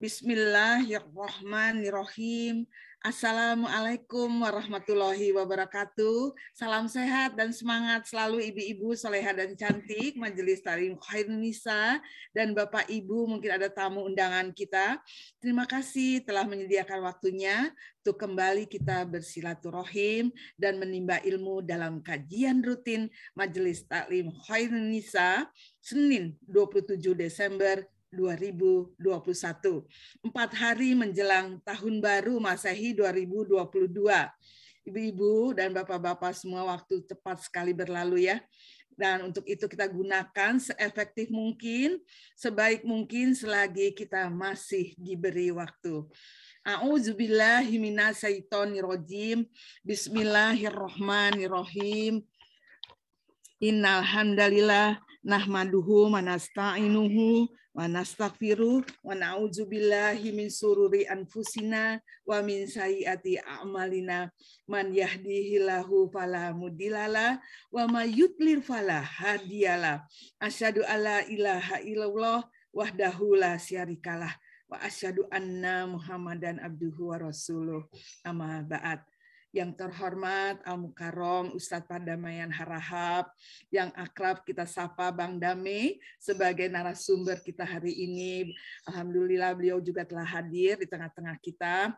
Bismillahirrahmanirrahim. Assalamualaikum warahmatullahi wabarakatuh. Salam sehat dan semangat selalu ibu-ibu soleha dan cantik Majelis Ta'lim Khairun Nisa dan Bapak Ibu, mungkin ada tamu undangan kita. Terima kasih telah menyediakan waktunya untuk kembali kita bersilaturahim dan menimba ilmu dalam kajian rutin Majelis Ta'lim Khairun Nisa Senin 27 Desember 2021. 4 hari menjelang tahun baru Masehi 2022. Ibu-ibu dan bapak-bapak semua, waktu cepat sekali berlalu ya. Dan untuk itu kita gunakan seefektif mungkin, sebaik mungkin selagi kita masih diberi waktu. A'udzubillahi minasyaitonirrajim. Bismillahirrahmanirrahim. Innal hamdalillah nahmaduhu wa nasta'inuhu wa nastaghfiruh wa na'udzubillahi min sururi anfusina wa min sayyiati a'malina man yahdihillahu fala mudhillalah wa may yudlil fala hadiyalah. Asyhadu alla ilaha illallah wahdahu la syarikalah wa asyhadu anna Muhammadan abduhu wa rasuluh. Amma ba'd. Yang terhormat Al-Mukarrom Ustadz Pardamaian Harahap, yang akrab kita sapa Bang Dame sebagai narasumber kita hari ini. Alhamdulillah beliau juga telah hadir di tengah-tengah kita.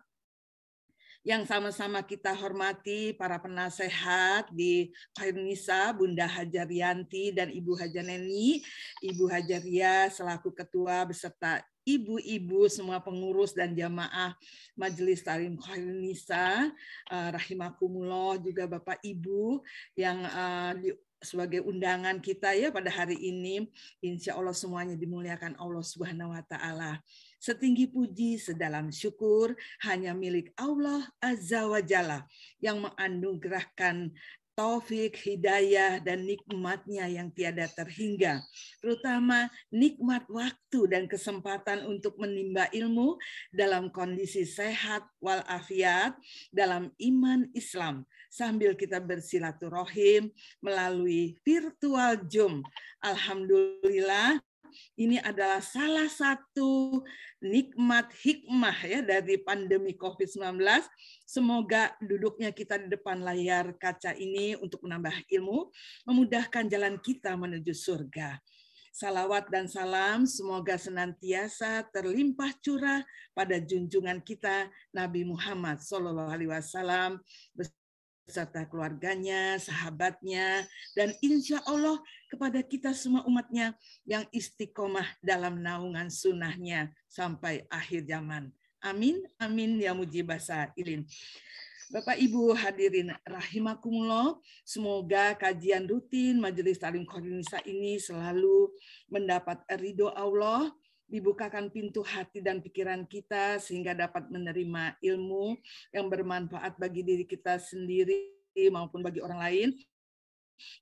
Yang sama-sama kita hormati para penasehat di Khairun Nisa, Bunda Hajarianti dan Ibu Hajaneni, Ibu Hajaria selaku ketua beserta ibu-ibu semua pengurus dan jamaah Majelis Ta'lim Khairun Nisa, rahimakumullah, juga Bapak Ibu yang sebagai undangan kita ya pada hari ini. Insya Allah semuanya dimuliakan Allah Subhanahu wa Ta'ala. Setinggi puji, sedalam syukur hanya milik Allah Azza wa Jalla yang menganugerahkan taufik, hidayah, dan nikmatnya yang tiada terhingga. Terutama nikmat waktu dan kesempatan untuk menimba ilmu dalam kondisi sehat walafiat dalam iman Islam. Sambil kita bersilaturahim melalui virtual Zoom. Alhamdulillah, ini adalah salah satu nikmat hikmah ya dari pandemi COVID-19. Semoga duduknya kita di depan layar kaca ini untuk menambah ilmu, memudahkan jalan kita menuju surga. Salawat dan salam semoga senantiasa terlimpah curah pada junjungan kita Nabi Muhammad SAW beserta keluarganya, sahabatnya, dan insya Allah kepada kita semua umatnya yang istiqomah dalam naungan sunnahnya sampai akhir zaman. Amin, amin ya mujibah sa'ilin. Bapak Ibu hadirin rahimakumullah, semoga kajian rutin Majelis Ta'lim Khairun Nisa ini selalu mendapat ridho Allah, dibukakan pintu hati dan pikiran kita sehingga dapat menerima ilmu yang bermanfaat bagi diri kita sendiri maupun bagi orang lain.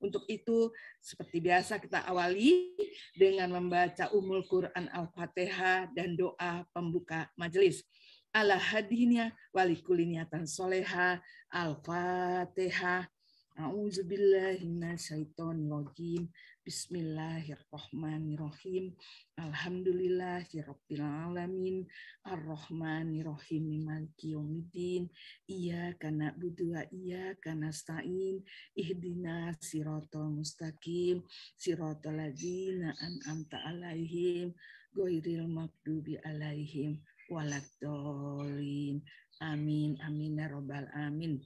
Untuk itu, seperti biasa kita awali dengan membaca Ummul Quran Al-Fatihah dan doa pembuka majelis. Ala hadinya walikulli niatan soleha. Al-Fatihah. A'udzubillahi minasyaitonirrajim. Bismillahirrahmanirrahim. Alhamdulillahirabbil alamin. Arrahmanirrahim. Maliki yaumiddin. Iyyaka na'budu wa iyyaka nasta'in. Ihdinas siratal mustaqim. Siratal ladzina an'amta 'alaihim ghairil maghdubi 'alaihim waladdallin. Amin amin ya rabbal alamin.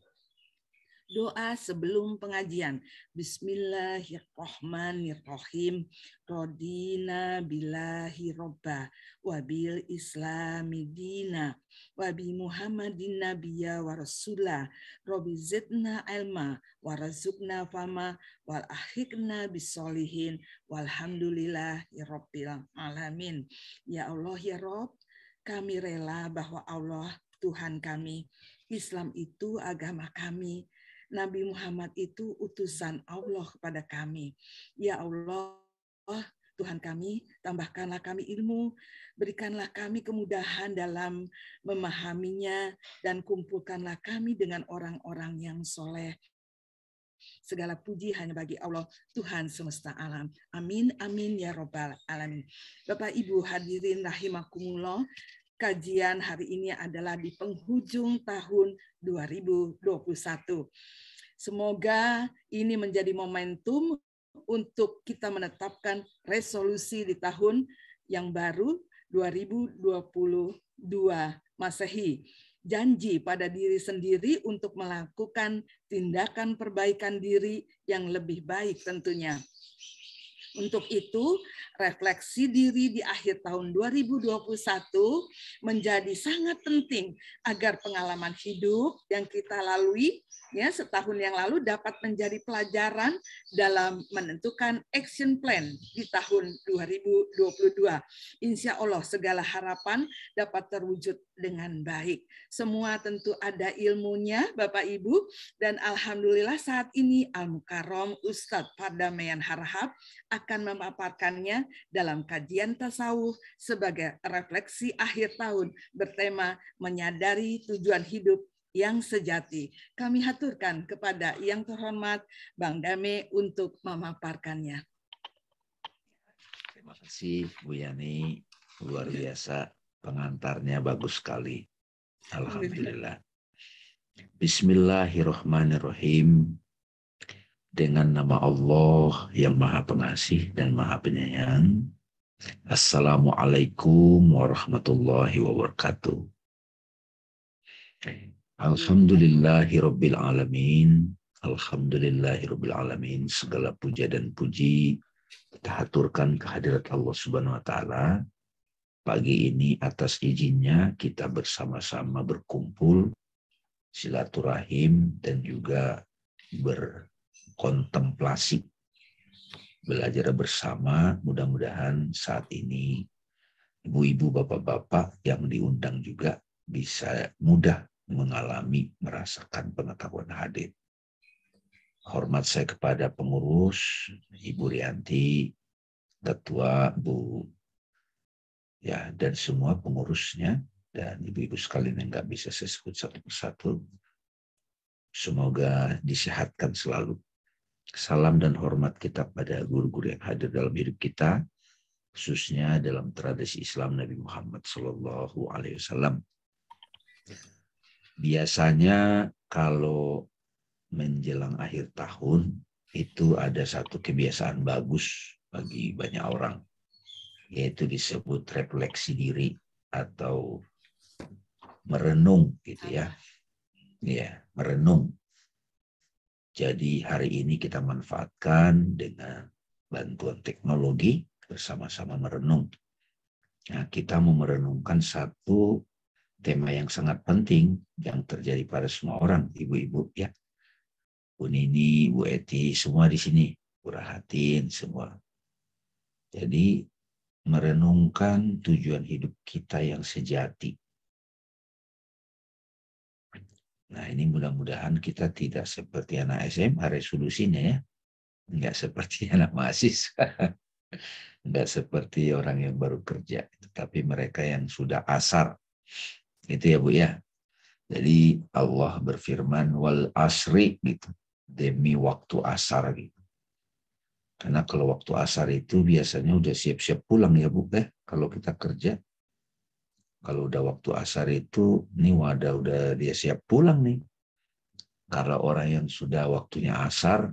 Doa sebelum pengajian. Bismillahirrahmanirrahim. Rodina billahi robba wa bil islami dina wa bi muhammadin nabiyya wa rasulah. Robbi zidna ilma wa razukna fama wal ahiqna bisolihin walhamdulillahi rabbil alamin. Ya Allah ya Rob, kami rela bahwa Allah Tuhan kami, Islam itu agama kami, Nabi Muhammad itu utusan Allah kepada kami. Ya Allah, Tuhan kami, tambahkanlah kami ilmu, berikanlah kami kemudahan dalam memahaminya, dan kumpulkanlah kami dengan orang-orang yang soleh. Segala puji hanya bagi Allah, Tuhan semesta alam. Amin, amin ya robbal alamin. Bapak Ibu hadirin rahimakumullah, kajian hari ini adalah di penghujung tahun 2021. Semoga ini menjadi momentum untuk kita menetapkan resolusi di tahun yang baru 2022 Masehi. Janji pada diri sendiri untuk melakukan tindakan perbaikan diri yang lebih baik tentunya. Untuk itu, refleksi diri di akhir tahun 2021 menjadi sangat penting agar pengalaman hidup yang kita lalui ya setahun yang lalu dapat menjadi pelajaran dalam menentukan action plan di tahun 2022. Insya Allah segala harapan dapat terwujud dengan baik. Semua tentu ada ilmunya Bapak Ibu, dan alhamdulillah saat ini Al-Mukarram Ustadz Pardamaian Harahap akan memaparkannya dalam kajian tasawuf sebagai refleksi akhir tahun bertema menyadari tujuan hidup yang sejati. Kami haturkan kepada yang terhormat Bang Dame untuk memaparkannya. Terima kasih Bu Yani, luar biasa, pengantarnya bagus sekali. Alhamdulillah. Bismillahirrahmanirrahim. Dengan nama Allah yang Maha Pengasih dan Maha Penyayang. Assalamualaikum warahmatullahi wabarakatuh. Alhamdulillahirabbil alamin. Alhamdulillahirabbil alamin. Segala puja dan puji kita haturkan kehadirat Allah Subhanahu wa taala. Pagi ini atas izinnya kita bersama-sama berkumpul silaturahim dan juga berkontemplasi, belajar bersama. Mudah-mudahan saat ini ibu-ibu, bapak-bapak yang diundang juga bisa mudah mengalami, merasakan pengetahuan hadis. Hormat saya kepada pengurus, Ibu Rianti, Ketua, Bu, ya, dan semua pengurusnya, dan ibu-ibu sekalian yang nggak bisa saya sebut satu persatu. Semoga disehatkan selalu. Salam dan hormat kita pada guru-guru yang hadir dalam hidup kita, khususnya dalam tradisi Islam Nabi Muhammad SAW. Biasanya kalau menjelang akhir tahun itu ada satu kebiasaan bagus bagi banyak orang, yaitu disebut refleksi diri atau merenung gitu ya. Ya, merenung. Jadi hari ini kita manfaatkan dengan bantuan teknologi bersama-sama merenung. Nah, kita mau merenungkan satu tema yang sangat penting yang terjadi pada semua orang, ibu-ibu ya. Bu Nini, Bu Eti, semua di sini, Bu Rahatin, semua. Jadi merenungkan tujuan hidup kita yang sejati. Nah, ini mudah-mudahan kita tidak seperti anak SMA resolusinya ya. Enggak seperti anak mahasiswa. Enggak seperti orang yang baru kerja. Tapi mereka yang sudah asar. Itu ya Bu ya. Jadi Allah berfirman wal asri gitu. Demi waktu asar gitu. Karena kalau waktu asar itu biasanya udah siap-siap pulang ya Bu ya. Kalau kita kerja. Kalau udah waktu asar itu, nih udah dia siap pulang nih. Kalau orang yang sudah waktunya asar,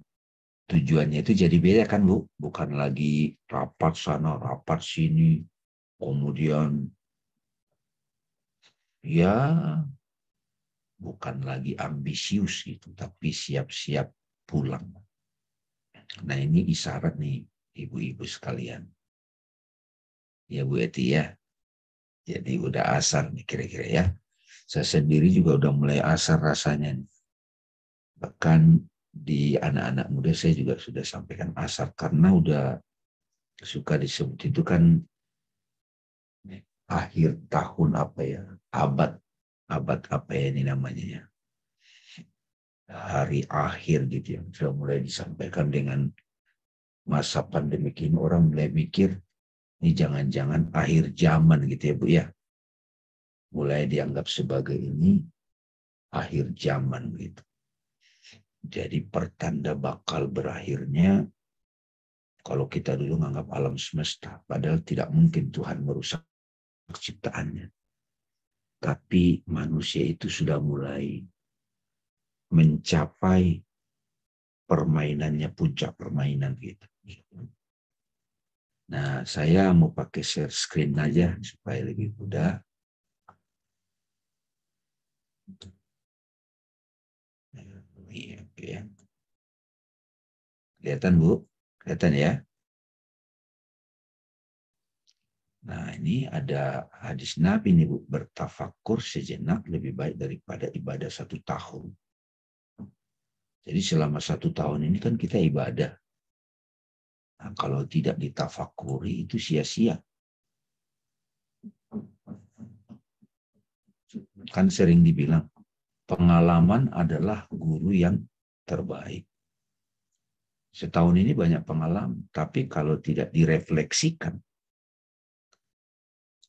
tujuannya itu jadi beda kan Bu. Bukan lagi rapat sana, rapat sini. Kemudian ya bukan lagi ambisius gitu, tapi siap-siap pulang. Nah ini isyarat nih ibu-ibu sekalian. Ya Bu Eti ya. Jadi udah asar nih kira-kira ya. Saya sendiri juga udah mulai asar rasanya nih. Bahkan di anak-anak muda saya juga sudah sampaikan asar karena udah suka disebut itu kan akhir tahun apa ya, abad apa ya ini namanya ya, hari akhir gitu ya, sudah mulai disampaikan dengan masa pandemi ini. Orang mulai mikir ini jangan-jangan akhir zaman gitu ya Bu ya, mulai dianggap sebagai ini akhir zaman gitu. Jadi pertanda bakal berakhirnya. Kalau kita dulu menganggap alam semesta, padahal tidak mungkin Tuhan merusak ciptaannya. Tapi manusia itu sudah mulai mencapai permainannya, puncak permainan gitu. Nah, saya mau pakai share screen aja supaya lebih mudah. Iya, oke ya. Kelihatan, Bu? Kelihatan ya? Nah, ini ada hadis Nabi nih, Bu. Bertafakur sejenak lebih baik daripada ibadah 1 tahun. Jadi selama 1 tahun ini kan kita ibadah. Nah, kalau tidak ditafakuri itu sia-sia. Kan sering dibilang, pengalaman adalah guru yang terbaik. Setahun ini banyak pengalaman, tapi kalau tidak direfleksikan,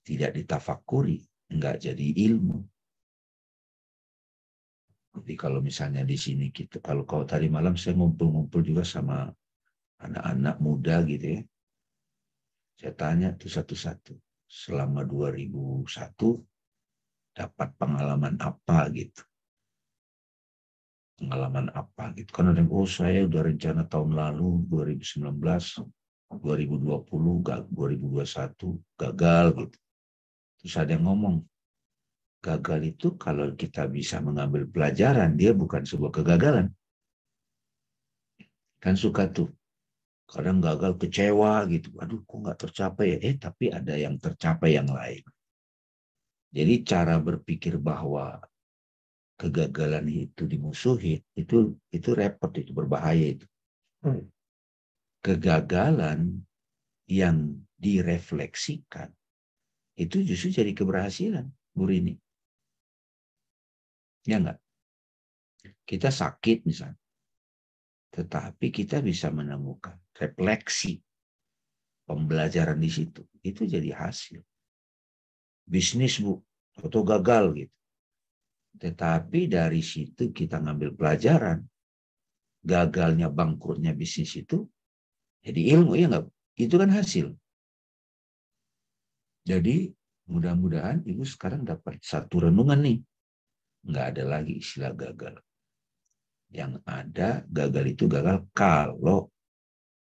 tidak ditafakuri, enggak jadi ilmu. Jadi kalau misalnya di sini kita, kalau tadi malam saya ngumpul-ngumpul juga sama anak-anak muda gitu ya. Saya tanya tuh satu-satu, selama 2001 dapat pengalaman apa gitu. Pengalaman apa gitu. Kan ada yang, oh saya udah rencana tahun lalu 2019, 2020, 2021 gagal gitu. Terus ada yang ngomong, gagal itu kalau kita bisa mengambil pelajaran, dia bukan sebuah kegagalan. Kan suka tuh, kadang gagal kecewa gitu. Aduh kok nggak tercapai ya? Tapi ada yang tercapai yang lain. Jadi cara berpikir bahwa kegagalan itu dimusuhi, itu repot, itu berbahaya itu. Kegagalan yang direfleksikan itu justru jadi keberhasilan, Bu Rini. Ya enggak? Kita sakit misalnya, tetapi kita bisa menemukan refleksi, pembelajaran di situ. Itu jadi hasil. Bisnis, Bu, atau gagal gitu. Tetapi dari situ kita ngambil pelajaran, gagalnya, bangkrutnya bisnis itu, jadi ilmu, ya enggak? Itu kan hasil. Jadi mudah-mudahan Ibu sekarang dapat satu renungan nih. Enggak ada lagi istilah gagal. Yang ada gagal itu gagal kalau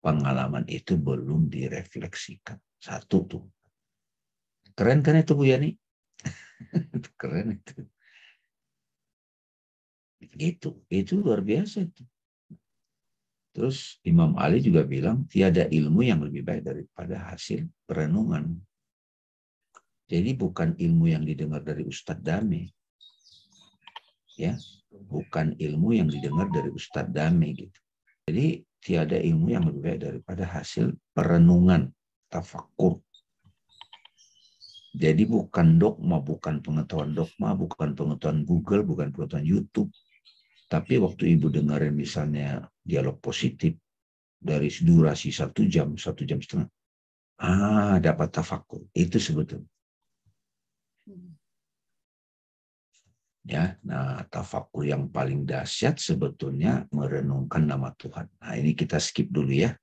pengalaman itu belum direfleksikan. Satu tuh. Keren kan itu Bu Yani? Keren itu. Itu luar biasa itu. Terus Imam Ali juga bilang tiada ilmu yang lebih baik daripada hasil perenungan. Jadi bukan ilmu yang didengar dari Ustadz Dame. Ya, bukan ilmu yang didengar dari Ustadz Dame gitu. Jadi tiada ilmu yang lebih baik daripada hasil perenungan, tafakur. Jadi bukan dogma, bukan pengetahuan dogma, bukan pengetahuan Google, bukan pengetahuan YouTube. Tapi waktu Ibu dengerin misalnya dialog positif dari durasi 1 jam, 1,5 jam, dapat tafakur. Itu sebetulnya. Ya, nah tafakur yang paling dahsyat sebetulnya merenungkan nama Tuhan. Nah ini kita skip dulu ya.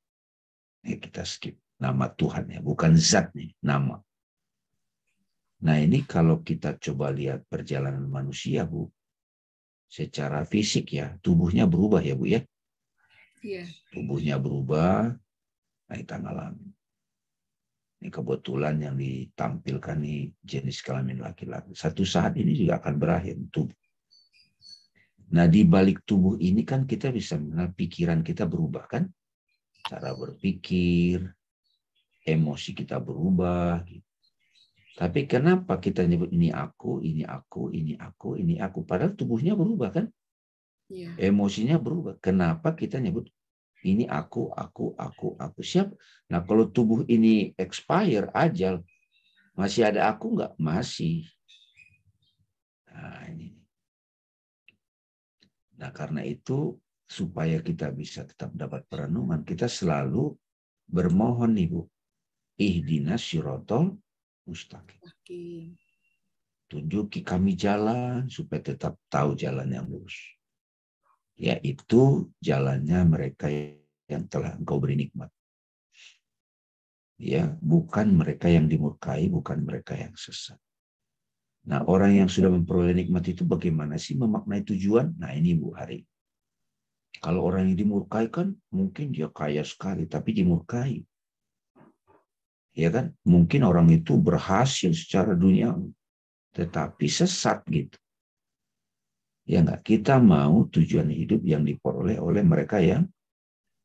Ini kita skip nama Tuhan ya, bukan zat nih, nama. Nah ini kalau kita coba lihat perjalanan manusia, Bu, secara fisik ya, tubuhnya berubah ya Bu ya. Iya. Tubuhnya berubah, nah kita ngalamin. Ini kebetulan yang ditampilkan nih jenis kelamin laki-laki. Satu saat ini juga akan berakhir tubuh. Nah di balik tubuh ini kan kita bisa mengenal pikiran kita berubah kan. Cara berpikir, emosi kita berubah. Gitu. Tapi kenapa kita nyebut ini aku, ini aku, ini aku, ini aku. Padahal tubuhnya berubah kan. Ya. Emosinya berubah. Kenapa kita nyebut ini aku. Siap. Nah kalau tubuh ini expire, ajal, masih ada aku nggak? Masih. Nah ini. Nah karena itu supaya kita bisa tetap dapat perenungan, kita selalu bermohon nih Bu. Ihdinas sirotol mustaqim. Tunjuki kami jalan supaya tetap tahu jalan yang lurus. Yaitu jalannya mereka yang telah Engkau beri nikmat. Ya, bukan mereka yang dimurkai, bukan mereka yang sesat. Nah, orang yang sudah memperoleh nikmat itu bagaimana sih memaknai tujuan? Nah, ini Bu Hari. Kalau orang yang dimurkai kan mungkin dia kaya sekali, tapi dimurkai. Ya kan? Mungkin orang itu berhasil secara dunia, tetapi sesat gitu. Ya enggak? Kita mau tujuan hidup yang diperoleh oleh mereka yang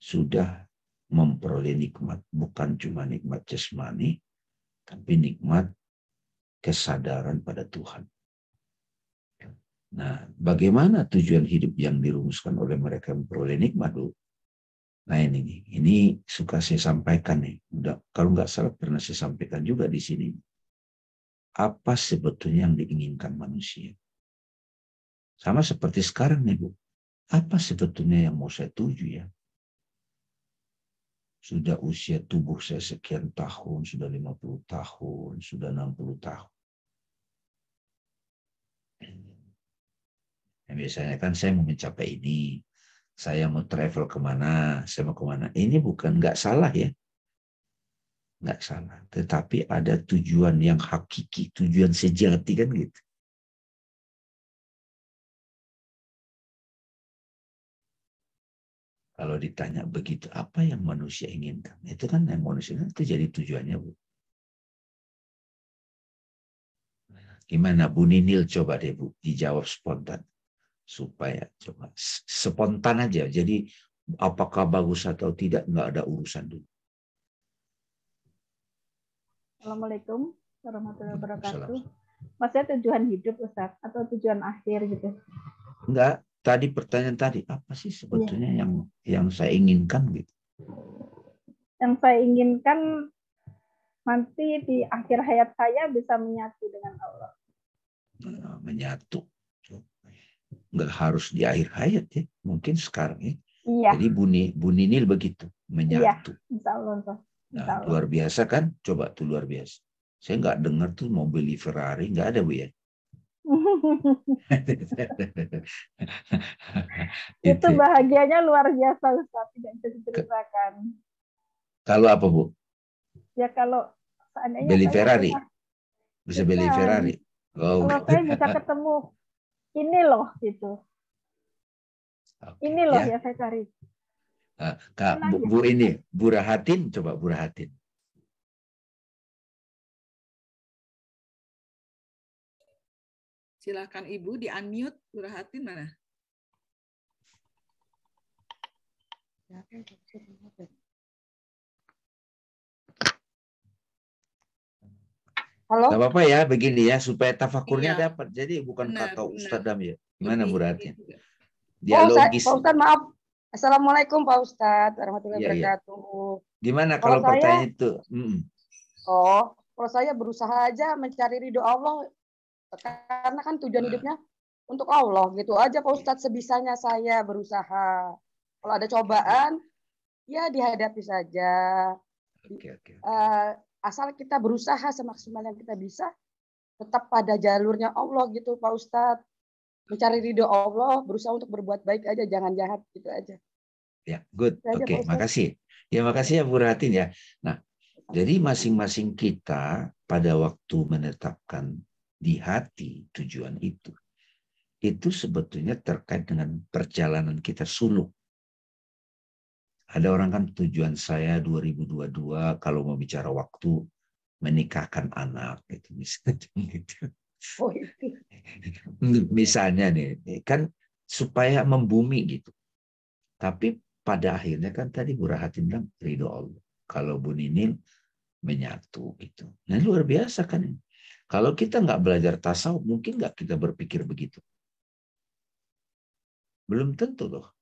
sudah memperoleh nikmat. Bukan cuma nikmat jasmani, tapi nikmat kesadaran pada Tuhan. Nah, bagaimana tujuan hidup yang dirumuskan oleh mereka yang memperoleh nikmat, Bu? Nah, ini suka saya sampaikan nih. Udah, kalau nggak salah pernah saya sampaikan juga di sini. Apa sebetulnya yang diinginkan manusia? Sama seperti sekarang nih, Bu. Apa sebetulnya yang mau saya tuju ya? Sudah usia tubuh saya sekian tahun, sudah 50 tahun, sudah 60 tahun. Nah, biasanya kan saya mau mencapai ini, saya mau travel kemana, saya mau kemana. Ini bukan nggak salah ya, nggak salah. Tetapi ada tujuan yang hakiki, tujuan sejati kan gitu. Kalau ditanya begitu, apa yang manusia inginkan? Itu kan yang manusia itu jadi tujuannya, Bu. Gimana Bu Ninil, coba deh Bu, dijawab spontan. Supaya coba spontan aja. Jadi apakah bagus atau tidak, nggak ada urusan dulu. Assalamualaikum warahmatullahi wabarakatuh. Salam. Maksudnya tujuan hidup, Ustaz, atau tujuan akhir gitu? Enggak, tadi pertanyaan tadi, apa sih sebetulnya yang saya inginkan gitu? Yang saya inginkan nanti di akhir hayat saya bisa menyatu dengan Allah. Menyatu. Nggak harus di akhir hayat ya, mungkin sekarang ya. Iya. Jadi Bu Ninil begitu, menyatu. Iya, insya Allah. Insya Allah. Nah, luar biasa kan? Coba tuh luar biasa. Saya nggak dengar tuh mau beli Ferrari, nggak ada Bu ya. Itu bahagianya luar biasa, Ustaz, tidak bisa diceritakan. Kalau apa Bu? Ya kalau seandainya Beli saya Ferrari, punya, bisa beli Ferrari. Oh, kalau saya bisa ketemu ini loh gitu. okay. Ini loh ya yang saya cari. Kak, Bu ini, Bu Rahatin, coba Bu Rahatin. Silakan Ibu di-unmute, Bu Rahatin mana? Halo? Gak apa-apa ya, begini ya, supaya tafakurnya Iya. dapat. Jadi bukan Benar, kata Ustadz Dam ya. Gimana Bu Rahatin? Dialogis. Pak Ustadz, maaf. Assalamualaikum Pak Ustadz, warahmatullahi wabarakatuh. Gimana kalau pertanyaan itu? Kalau saya berusaha aja mencari ridho Allah, karena kan tujuan hidupnya untuk Allah, gitu aja Pak Ustadz, sebisanya saya berusaha. Kalau ada cobaan, ya dihadapi saja. Asal kita berusaha semaksimal yang kita bisa, tetap pada jalurnya Allah gitu Pak Ustadz. Mencari ridho Allah, berusaha untuk berbuat baik aja, jangan jahat, gitu aja. Ya, good. Oke, makasih. Ya, makasih ya Bu Rahatin ya. Nah, jadi masing-masing kita pada waktu menetapkan di hati tujuan itu sebetulnya terkait dengan perjalanan kita suluk. Ada orang kan tujuan saya 2022 kalau mau bicara waktu menikahkan anak gitu misalnya gitu. Oh, itu. Misalnya nih kan supaya membumi gitu. Tapi pada akhirnya kan tadi Bu Rahatin bilang ridho Allah. Kalau Bu Ninil menyatu gitu. Nah luar biasa kan. Kalau kita nggak belajar tasawuf mungkin nggak kita berpikir begitu. Belum tentu loh.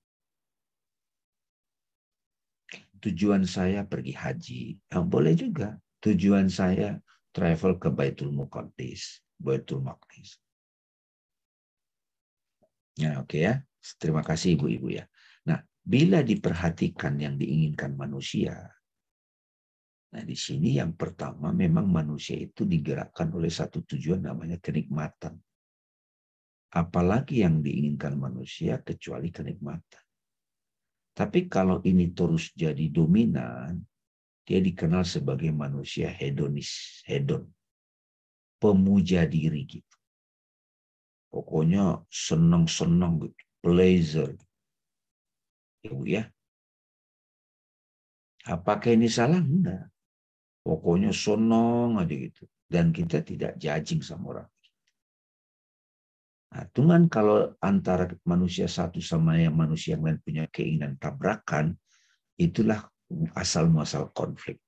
Tujuan saya pergi haji. Boleh juga. Tujuan saya travel ke Baitul Muqaddis. Baitul Maqdis. Ya, oke ya. Terima kasih ibu-ibu ya. Nah, bila diperhatikan yang diinginkan manusia. Nah, di sini yang pertama memang manusia itu digerakkan oleh satu tujuan namanya kenikmatan. Apalagi yang diinginkan manusia kecuali kenikmatan. Tapi kalau ini terus jadi dominan, dia dikenal sebagai manusia hedonis, hedon. Pemuja diri gitu. Pokoknya senang-senang gitu, pleasure. Ya Bu ya. Apakah ini salah? Enggak. Pokoknya senang aja gitu. Dan kita tidak judging sama orang. Nah, cuman kalau antara manusia satu sama yang manusia yang lain punya keinginan tabrakan, itulah asal muasal konflik.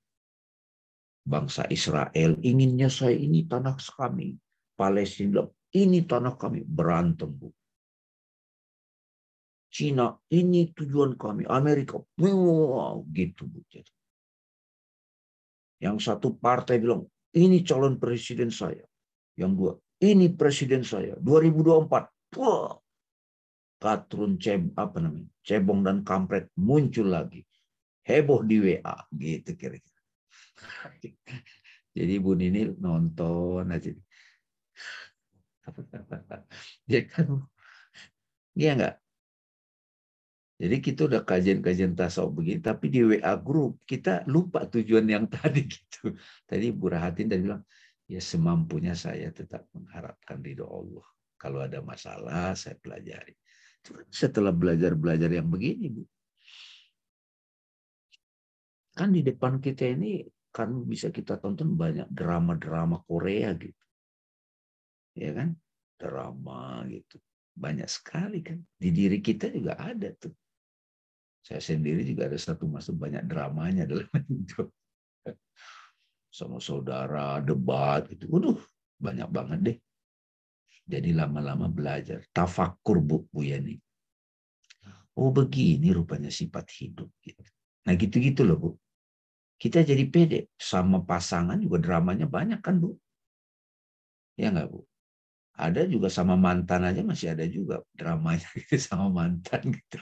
Bangsa Israel inginnya saya ini tanah kami. Palestina ini tanah kami. Berantem, Bu. Cina ini tujuan kami. Amerika, wow, gitu, Bu. Yang satu partai bilang, ini calon presiden saya. Yang dua, ini presiden saya. 2024. Wah, katrun cebong dan kampret muncul lagi. Heboh di WA. Gitu kira-kira. Jadi Bu Nini nonton aja. Ya kan? Iya enggak? Jadi kita udah kajian-kajian tasawuf begini, tapi di WA grup kita lupa tujuan yang tadi gitu. Tadi Bu Rahatin tadi bilang, ya semampunya saya tetap mengharapkan ridho Allah. Kalau ada masalah, saya pelajari. Setelah belajar-belajar yang begini, Bu, kan di depan kita ini kan bisa kita tonton banyak drama-drama Korea gitu. Ya kan? Drama gitu. Banyak sekali kan. Di diri kita juga ada tuh. Saya sendiri juga ada satu masa banyak dramanya dalam hidup. Sama saudara, debat, gitu. Waduh, banyak banget deh. Jadi lama-lama belajar. Tafakur, Bu Yani. Oh begini rupanya sifat hidup. Gitu. Nah gitu-gitu loh, Bu. Kita jadi pede. Sama pasangan juga dramanya banyak kan, Bu? Ya nggak, Bu? Ada juga sama mantan aja masih ada juga dramanya gitu, sama mantan. Gitu.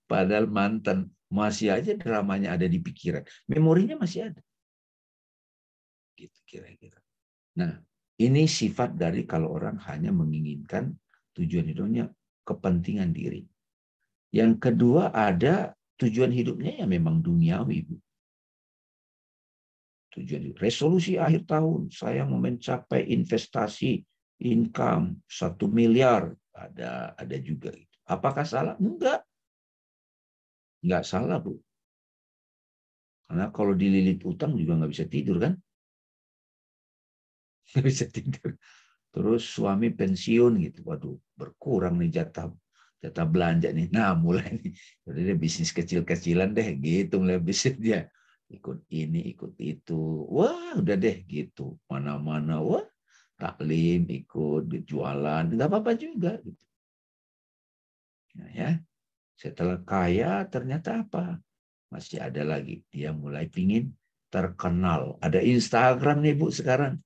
Padahal mantan masih aja dramanya ada di pikiran. Memorinya masih ada. Gitu kira-kira. Nah, ini sifat dari kalau orang hanya menginginkan tujuan hidupnya kepentingan diri. Yang kedua ada tujuan hidupnya ya memang duniawi, Bu. Tujuan resolusi akhir tahun saya mau mencapai investasi income 1 miliar, ada juga itu. Apakah salah? Enggak salah, Bu. Karena kalau dililit utang juga nggak bisa tidur kan? Nggak bisa tidur. Terus suami pensiun gitu, waduh berkurang nih jatah belanja nih. Nah mulai nih, jadi dia bisnis kecil-kecilan deh gitu, mulai bisnis dia ikut ini ikut itu, wah udah deh gitu, mana-mana wah taklim ikut jualan, nggak apa-apa juga gitu. Nah, ya setelah kaya ternyata apa? Masih ada lagi dia mulai pingin terkenal. Ada Instagram nih Bu sekarang.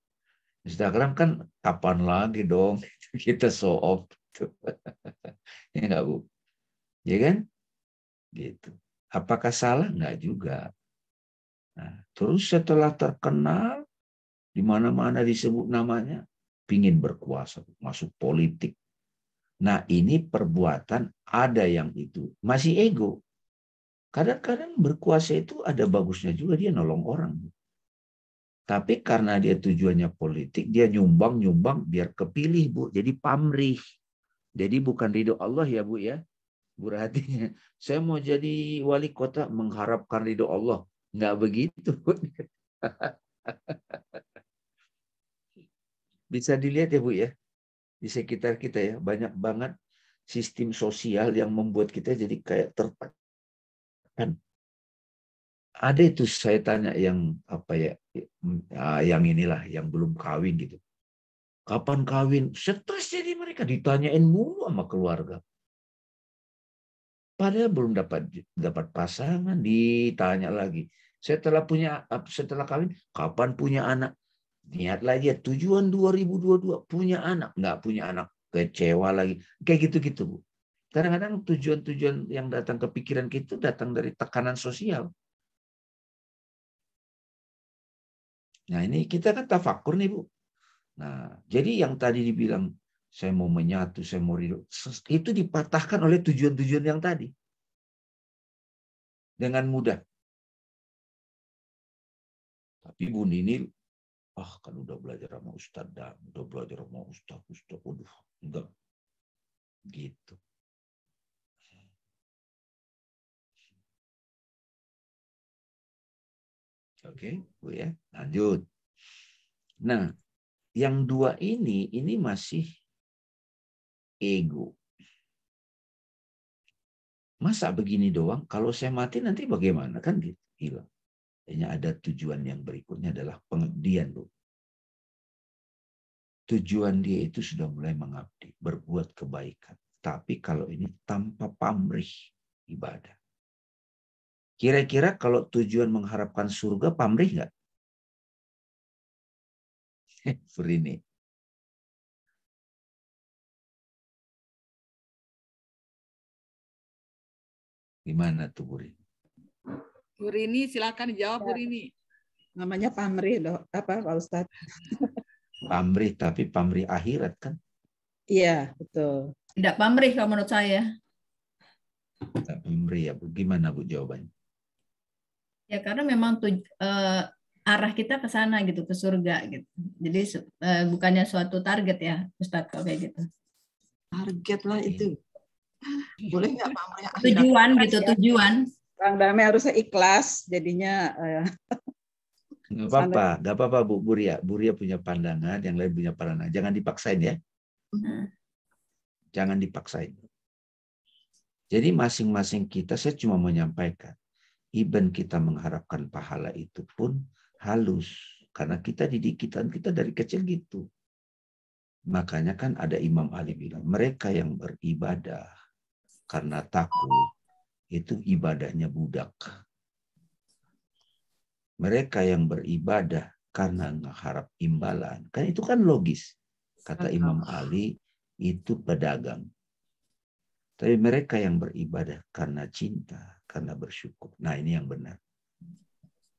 Instagram kan kapan lagi dong kita show off gitu. Ya enggak Bu? Ya kan? Gitu. Apakah salah? Enggak juga. Nah, terus setelah terkenal di mana-mana disebut namanya, pingin berkuasa, masuk politik. Nah, ini perbuatan ada yang itu masih ego. Kadang-kadang berkuasa itu ada bagusnya juga, dia nolong orang. Tapi karena dia tujuannya politik, dia nyumbang biar kepilih, Bu. Jadi pamrih. Jadi bukan ridho Allah ya, Bu ya. Bu Rahatinya. Saya mau jadi wali kota mengharapkan ridho Allah. Nggak begitu. Bisa dilihat ya, Bu ya. Di sekitar kita ya. Banyak banget sistem sosial yang membuat kita jadi kayak tertekan. Ada itu saya tanya yang apa ya, yang inilah, yang belum kawin gitu. Kapan kawin? Stres jadi mereka ditanyain mulu sama keluarga. Padahal belum dapat pasangan, ditanya lagi. Setelah kawin, kapan punya anak? Niat lagi ya, tujuan 2022 punya anak, nggak punya anak, kecewa lagi. Kayak gitu-gitu, Bu. Kadang-kadang tujuan-tujuan yang datang ke pikiran kita datang dari tekanan sosial. Nah, ini kita kan tafakur nih, Bu. Nah, jadi yang tadi dibilang saya mau menyatu, saya mau ridho, itu dipatahkan oleh tujuan-tujuan yang tadi. Dengan mudah. Tapi Bu Nini, kan udah belajar sama Ustadz, udah belajar sama Ustadz, waduh, Enggak. Gitu. Oke, Bu ya. Lanjut. Nah, yang dua ini masih ego. Masa begini doang? Kalau saya mati nanti bagaimana? Kan gitu. Hilang. Hanya ada tujuan yang berikutnya adalah pengabdian, Bu. Tujuan dia itu sudah mulai mengabdi, berbuat kebaikan. Tapi kalau ini tanpa pamrih ibadah. Kira-kira kalau tujuan mengharapkan surga, pamrih nggak? Ini. Gimana tuh, Bu Rini? Bu Rini, silakan dijawab, Bu Rini. Namanya pamrih loh, apa Pak Ustadz? Pamrih, tapi pamrih akhirat kan? Iya, betul. Tidak pamrih kalau menurut saya. Tidak pamrih ya, Bu. Gimana Bu jawabannya? Ya karena memang arah kita ke sana gitu, ke surga gitu. Jadi bukannya suatu target ya, Ustadz, kalau kayak gitu. Target lah itu. Boleh nggak pamrih akhirat? Tujuan gitu, tujuan. Bang Damai harusnya ikhlas, jadinya Nggak apa-apa, nggak apa-apa Bu Buria. Buria punya pandangan, yang lain punya pandangan. Jangan dipaksain ya. Jangan dipaksain. Jadi masing-masing kita, saya cuma menyampaikan, even kita mengharapkan pahala itu pun halus. Karena kita didikan kita dari kecil gitu. Makanya kan ada Imam Ali bilang, mereka yang beribadah karena takut, itu ibadahnya budak. Mereka yang beribadah karena mengharap imbalan. Kan itu kan logis. Kata Imam Ali, itu pedagang. Tapi mereka yang beribadah karena cinta, karena bersyukur. Nah ini yang benar.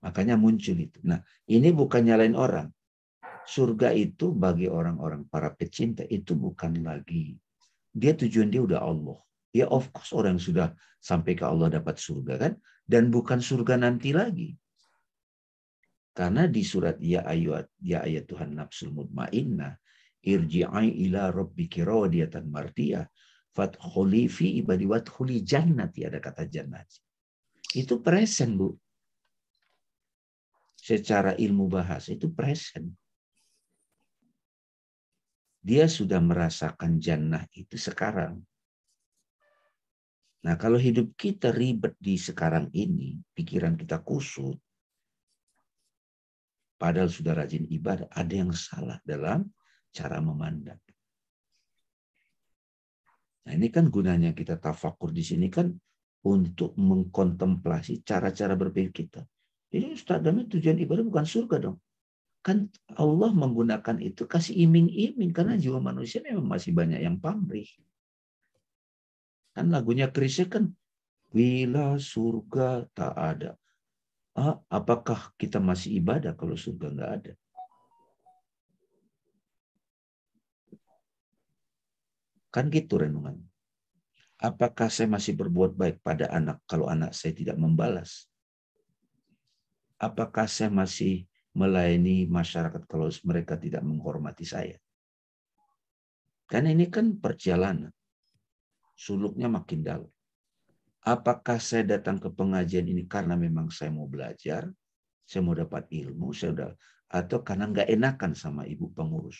Makanya muncul itu. Nah ini bukan nyalain orang. Surga itu bagi orang-orang para pecinta itu bukan lagi. Dia tujuan dia udah Allah. Ya of course orang yang sudah sampai ke Allah dapat surga kan. Dan bukan surga nanti lagi. Karena di surat ya ayat Tuhan nafsul mutmainnah. Irji'i ila rabbiki radiyatan mardiyah. Fadkhuli fi ibadi wadkhuli jannati, ada kata jannat. Itu present, Bu. Secara ilmu bahasa itu present. Dia sudah merasakan jannah itu sekarang. Nah, kalau hidup kita ribet di sekarang ini, pikiran kita kusut, padahal sudah rajin ibadah, ada yang salah dalam cara memandang. Nah, ini kan gunanya kita tafakur di sini kan untuk mengkontemplasi cara-cara berpikir kita. Jadi Ustaz, tujuan ibadah bukan surga dong. Kan Allah menggunakan itu kasih iming-iming karena jiwa manusia memang masih banyak yang pamrih. Kan lagunya Chrisye kan, bila surga tak ada. Apakah kita masih ibadah kalau surga nggak ada? Kan gitu renungan. Apakah saya masih berbuat baik pada anak kalau anak saya tidak membalas? Apakah saya masih melayani masyarakat kalau mereka tidak menghormati saya? Karena ini kan perjalanan. Suluknya makin dalam. Apakah saya datang ke pengajian ini karena memang saya mau belajar, saya mau dapat ilmu, atau karena nggak enakan sama ibu pengurus?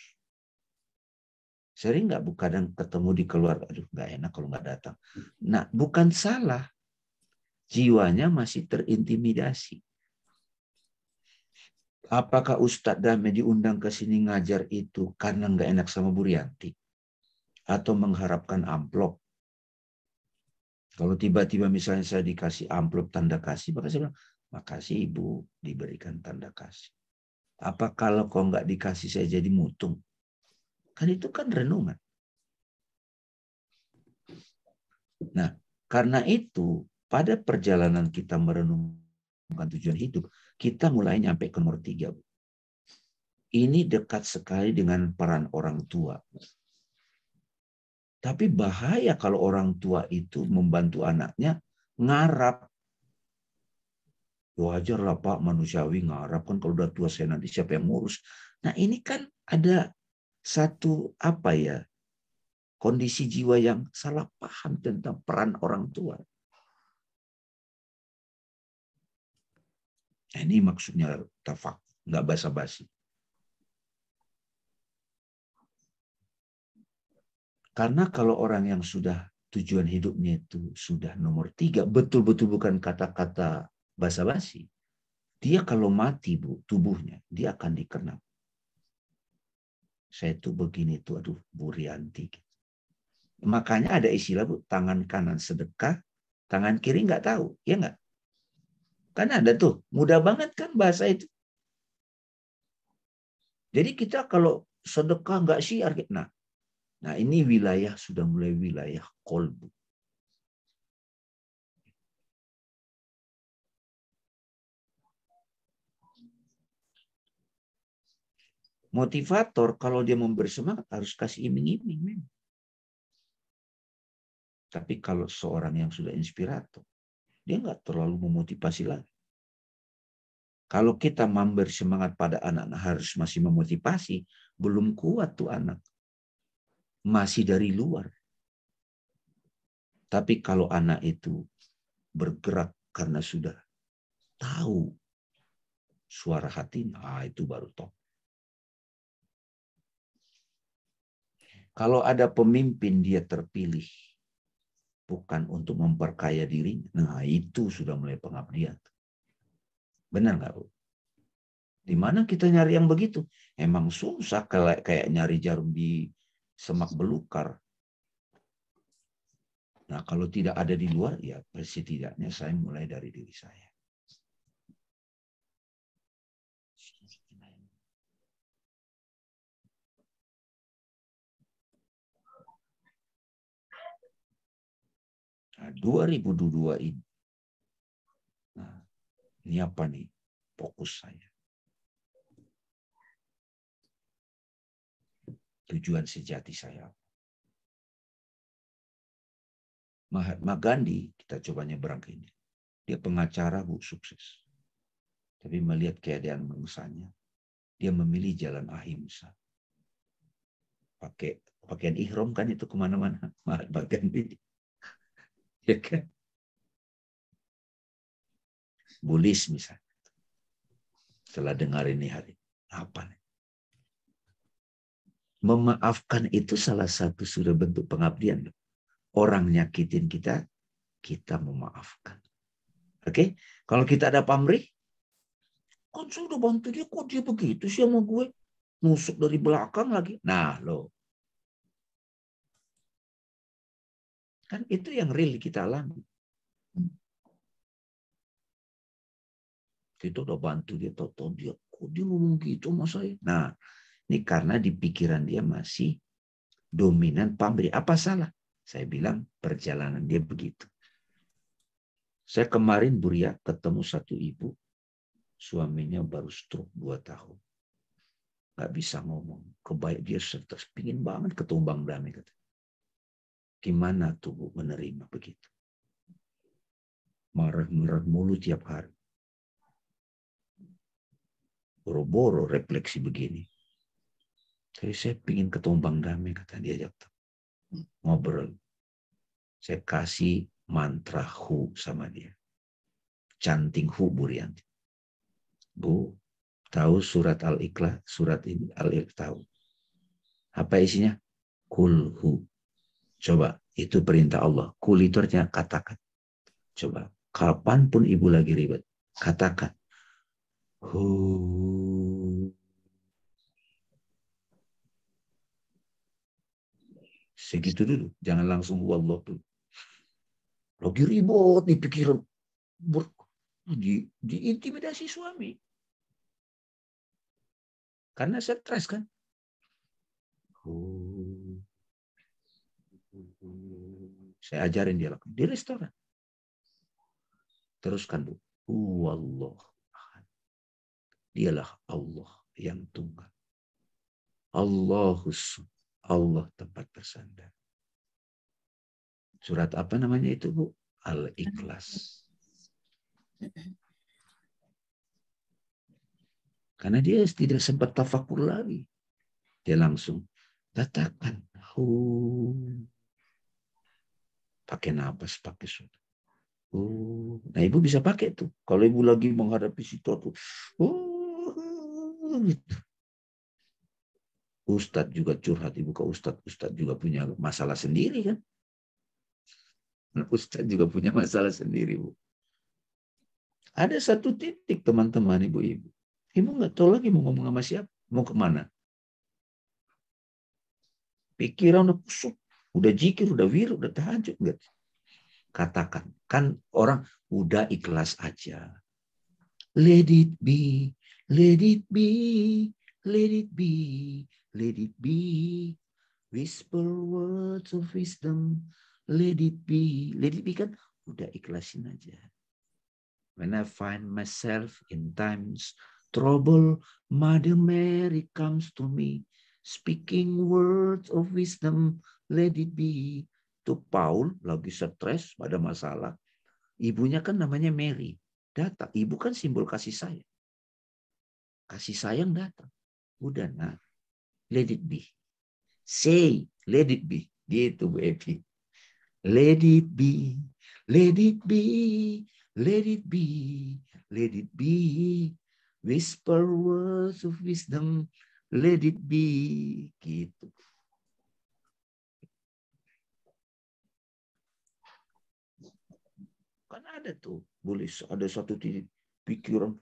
Sering nggak kadang ketemu di keluarga, aduh nggak enak kalau nggak datang. Nah, bukan salah. Jiwanya masih terintimidasi. Apakah Ustadz Dame diundang ke sini ngajar itu karena nggak enak sama Bu Rianti? Atau mengharapkan amplop? Kalau tiba-tiba misalnya saya dikasih amplop tanda kasih, maka saya bilang, makasih Ibu diberikan tanda kasih. Apa kalau kau nggak dikasih saya jadi mutung? Kan itu kan renungan. Nah, karena itu pada perjalanan kita merenungkan tujuan hidup, kita mulai nyampe ke nomor 3. Ini dekat sekali dengan peran orang tua. Tapi bahaya kalau orang tua itu membantu anaknya ngarap. Wajarlah Pak, manusiawi ngarap kan kalau udah tua saya nanti siapa yang ngurus. Nah ini kan ada satu kondisi jiwa yang salah paham tentang peran orang tua. Nah, ini maksudnya tafak, nggak basa-basi. Karena kalau orang yang sudah tujuan hidupnya itu sudah nomor 3, betul-betul bukan kata-kata basa-basi. Dia kalau mati, Bu, tubuhnya, dia akan dikenal. Saya tuh begini tuh, aduh, Bu Rianti. Makanya ada istilah, Bu, tangan kanan sedekah, tangan kiri nggak tahu, ya nggak? Kan ada tuh, mudah banget kan bahasa itu. Jadi kita kalau sedekah nggak syiar, nah ini wilayah, sudah mulai wilayah kolbu. Motivator kalau dia memberi semangat harus kasih iming-iming. Tapi kalau seorang yang sudah inspirator, dia nggak terlalu memotivasi lagi. Kalau kita memberi semangat pada anak-anak harus masih memotivasi, belum kuat tuh anak. Masih dari luar. Tapi kalau anak itu bergerak karena sudah tahu suara hati, itu baru top. Kalau ada pemimpin dia terpilih bukan untuk memperkaya dirinya, nah itu sudah mulai pengabdian. Benar nggak, Bu? Di mana kita nyari yang begitu? Emang susah kayak nyari jarum di semak belukar. Nah, kalau tidak ada di luar, ya setidaknya saya mulai dari diri saya. Nah, 2022 ini. Nah, ini apa nih fokus saya? Tujuan sejati saya. Mahatma Gandhi, kita coba nyebrang ke ini. Dia pengacara, Bu, sukses. Tapi melihat keadaan bangsanya, dia memilih jalan ahimsa. Pakai pakaian ihram kan itu kemana-mana. Mahatma Gandhi. Ya kan? Bulis misalnya. Setelah dengar ini hari, apa nih? Memaafkan itu salah satu sudah bentuk pengabdian. Orang nyakitin kita, kita memaafkan. Oke? Kalau kita ada pamrih, kan saya udah bantu dia, kok dia begitu sih sama gue? Nusuk dari belakang lagi. Nah, loh. Kan itu yang real kita alami. Kita udah bantu dia, tahu dia, kok dia ngomong gitu sama saya? Nah, ini karena di pikiran dia masih dominan pamrih. Apa salah? Saya bilang perjalanan dia begitu. Saya kemarin, Bu Ria, ketemu satu ibu, suaminya baru stroke 2 tahun. Nggak bisa ngomong. Kebaik dia pingin banget ketumbang damai. Gimana tuh, Bu, menerima begitu? Marah-marah mulu tiap hari. Boro-boro refleksi begini. Jadi saya pingin ketumbang damai, kata dia. Ngobrol. Saya kasih mantra hu sama dia. Chanting hu, Bu Rianti. Bu, tahu surat Al-Ikhlas? Surat ini Al-Ikhlas tahu. Apa isinya? Kul hu. Coba, itu perintah Allah. Kul itu artinya katakan. Coba, kapanpun ibu lagi ribet, katakan. Hu. Segitu dulu. Jangan langsung wallah dulu. Lagi ribut di pikiran. Diintimidasi suami. Karena stres kan. Saya ajarin dia lakukan. Di restoran. Teruskan, Bu. Wallah. Dialah Allah yang tunggal. Allahus. Allah tempat bersandar. Surat apa namanya itu, Bu? Al-Ikhlas. Karena dia tidak sempat tafakur lagi. Dia langsung katakan, Pakai napas, pakai suara. Nah ibu bisa pakai tuh. Kalau ibu lagi menghadapi situasi, gitu. Ustadz juga curhat ibu ke Ustadz. Ustadz juga punya masalah sendiri kan. Ustadz juga punya masalah sendiri bu. Ada satu titik teman-teman ibu-ibu. Ibu nggak tahu lagi mau ngomong sama siapa, mau kemana. Pikiran udah kusuk, udah jikir, udah wir, udah tahajud. Enggak. Katakan, kan orang udah ikhlas aja. Let it be, let it be, let it be, let it be. Whisper words of wisdom, let it be. Let it be kan udah ikhlasin aja. When I find myself in times trouble, Mother Mary comes to me, speaking words of wisdom, let it be. Tuh Paul lagi stres, ada masalah. Ibunya kan namanya Mary. Datang. Ibu kan simbol kasih sayang. Kasih sayang datang. Udah nah, let it be. Say, let it be. Gitu Bu Epi. Let it be, let it be, let it be, let it be. Whisper words of wisdom, let it be. Gitu. Kan ada tuh, boleh ada satu titik pikiran,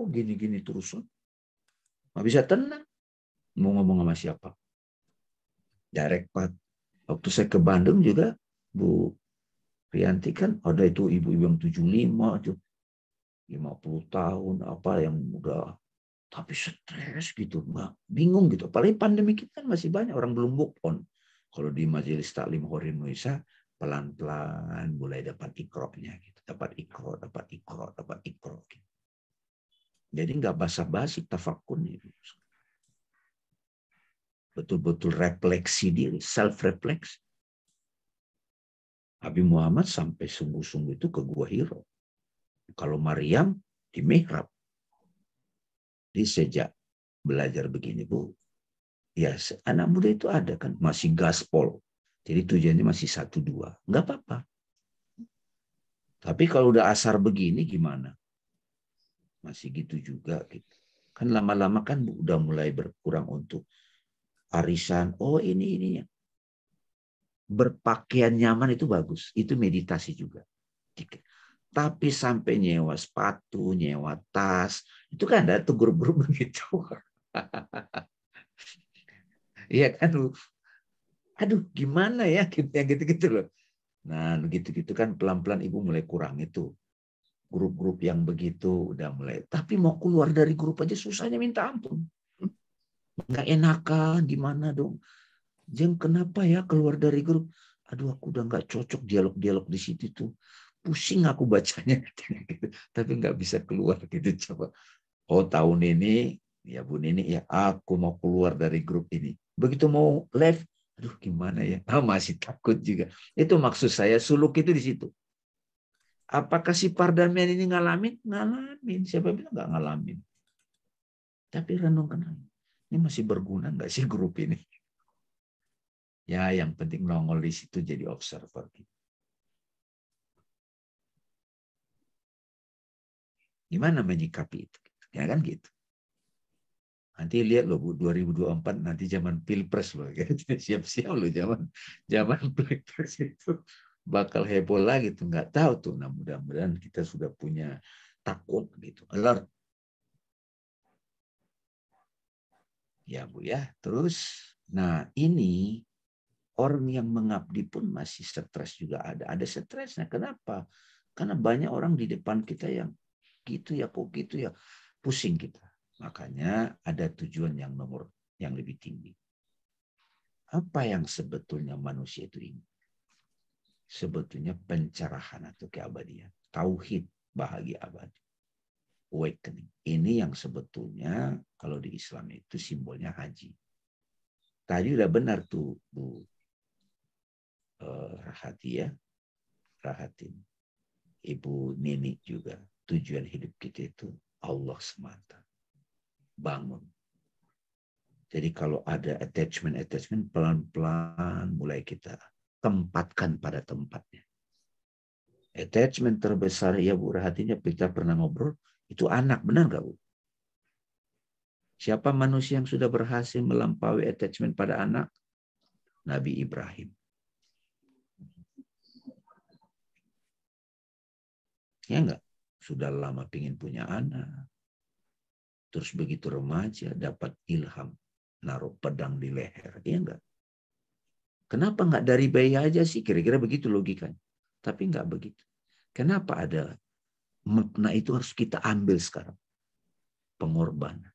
gini-gini terus. Nggak bisa tenang. Mau ngomong sama siapa? Direct Pak. Waktu saya ke Bandung juga, Bu Rianti kan ada itu ibu-ibu yang 75, 50 tahun, apa yang udah, tapi stres gitu, bingung gitu. Apalagi pandemi kita kan masih banyak orang belum move on. Kalau di Majelis Taklim Hor Indonesia, pelan-pelan mulai dapat ikroknya gitu. Dapat ikrok, dapat ikrok, dapat ikrok. Gitu. Jadi nggak basa-basi tafakurnya. Gitu. Betul-betul refleksi diri, self-refleksi. Nabi Muhammad sampai sungguh-sungguh itu ke Gua Hiro. Kalau Maryam di mihrab. Di sejak belajar begini, Bu. Ya, anak muda itu ada kan, masih gaspol. Jadi tujuannya masih 1-2. Nggak apa-apa. Tapi kalau udah asar begini gimana? Masih gitu juga. Gitu. Kan lama-lama kan udah mulai berkurang untuk arisan. Oh ini. Berpakaian nyaman itu bagus. Itu meditasi juga. Tapi sampai nyewa sepatu, nyewa tas. Itu kan ada tuh grup-grup begitu. Iya kan lu. Aduh gimana ya yang gitu-gitu loh. Nah begitu-gitu kan pelan-pelan ibu mulai kurang itu. Grup-grup yang begitu udah mulai. Tapi mau keluar dari grup aja susahnya minta ampun. Nggak enakan gimana dong. Jeng kenapa ya keluar dari grup. Aduh aku udah nggak cocok dialog-dialog di situ tuh. Pusing aku bacanya. Tapi nggak bisa keluar gitu coba. Oh tahun ini ya Bu Nini ya aku mau keluar dari grup ini. Begitu mau live. Aduh gimana ya. Masih takut juga. Itu maksud saya suluk itu di situ. Apakah si Pardamian ini ngalamin? Ngalamin. Siapa bilang nggak ngalamin? Tapi renungkan ini masih berguna nggak sih grup ini? Ya, yang penting nongol di situ jadi observer. Gimana menyikapi itu? Ya kan gitu. Nanti lihat loh Bu, 2024 nanti zaman Pilpres loh. Ya. Siap-siap loh zaman Pilpres itu. Bakal heboh lagi tuh. Nggak tahu tuh. Nah mudah-mudahan kita sudah punya takut gitu. Alert. Ya Bu ya. Terus, nah ini orang yang mengabdi pun masih stres juga ada. Ada stresnya. Kenapa? Karena banyak orang di depan kita yang gitu ya, kok gitu ya. Pusing kita. Makanya ada tujuan yang lebih tinggi. Apa yang sebetulnya manusia itu ingin? Sebetulnya pencerahan atau keabadian. Tauhid, bahagia abadi. Awakening. Ini yang sebetulnya kalau di Islam itu simbolnya haji. Tadi udah benar tuh Bu Rahatin. Ibu Nini juga. Tujuan hidup kita itu Allah semata. Bangun. Jadi kalau ada attachment, pelan-pelan mulai kita tempatkan pada tempatnya. Attachment terbesar, ya Bu, hatinya kita pernah ngobrol, itu anak, benar nggak Bu? Siapa manusia yang sudah berhasil melampaui attachment pada anak? Nabi Ibrahim. Ya enggak? Sudah lama ingin punya anak. Terus begitu remaja dapat ilham. Naruh pedang di leher. Ya enggak? Kenapa enggak dari bayi aja sih? Kira-kira begitu logikanya. Tapi enggak begitu. Kenapa ada makna itu harus kita ambil sekarang? Pengorbanan.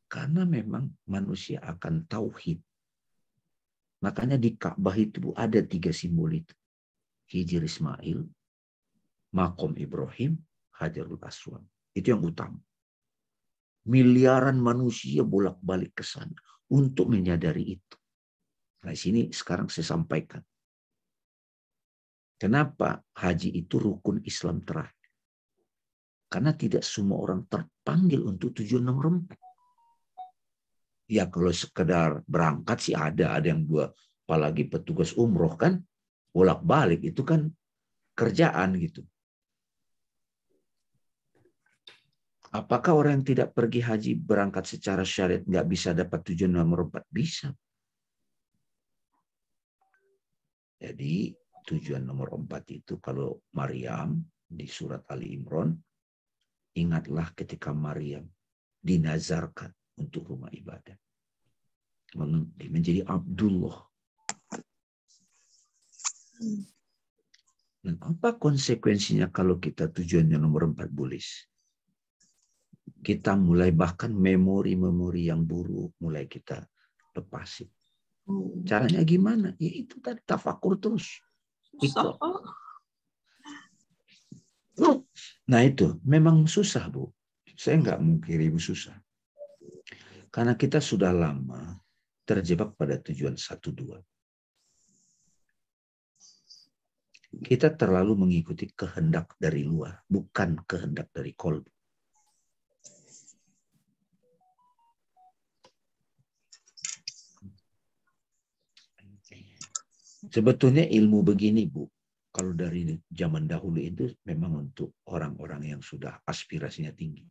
Karena memang manusia akan tauhid. Makanya di Ka'bah itu ada 3 simbol itu. Hijr Ismail, Maqam Ibrahim, Hajarul Aswad. Itu yang utama. Miliaran manusia bolak-balik ke sana untuk menyadari itu. Nah, sini sekarang saya sampaikan. Kenapa haji itu rukun Islam terakhir? Karena tidak semua orang terpanggil untuk tujuan nomor 4. Ya kalau sekedar berangkat sih ada yang dua, apalagi petugas umroh kan, bolak-balik itu kan kerjaan gitu. Apakah orang yang tidak pergi haji berangkat secara syariat nggak bisa dapat tujuan nomor 4? Bisa. Jadi tujuan nomor 4 itu kalau Maryam di surat Ali Imran, ingatlah ketika Maryam dinazarkan untuk rumah ibadah. Menjadi Abdullah. Nah, apa konsekuensinya kalau kita tujuannya nomor 4 bulis? Kita mulai bahkan memori-memori yang buruk mulai kita lepasin. Caranya gimana? Ya itu tadi tafakur terus. Ikut. Nah itu memang susah Bu. Saya nggak mungkiri Ibu susah. Karena kita sudah lama terjebak pada tujuan 1-2. Kita terlalu mengikuti kehendak dari luar, bukan kehendak dari qalbu. Sebetulnya ilmu begini Bu, kalau dari zaman dahulu itu memang untuk orang-orang yang sudah aspirasinya tinggi.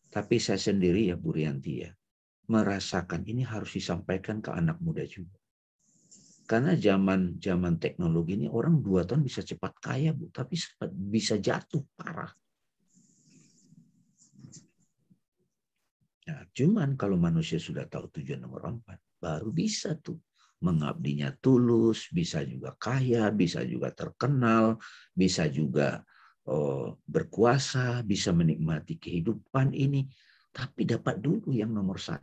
Tapi saya sendiri ya Bu Rianti ya, merasakan ini harus disampaikan ke anak muda juga. Karena zaman teknologi ini orang 2 tahun bisa cepat kaya Bu, tapi bisa jatuh parah. Nah, cuman kalau manusia sudah tahu tujuan nomor 4, baru bisa tuh mengabdinya tulus, bisa juga kaya, bisa juga terkenal, bisa juga berkuasa, bisa menikmati kehidupan ini. Tapi dapat dulu yang nomor 1,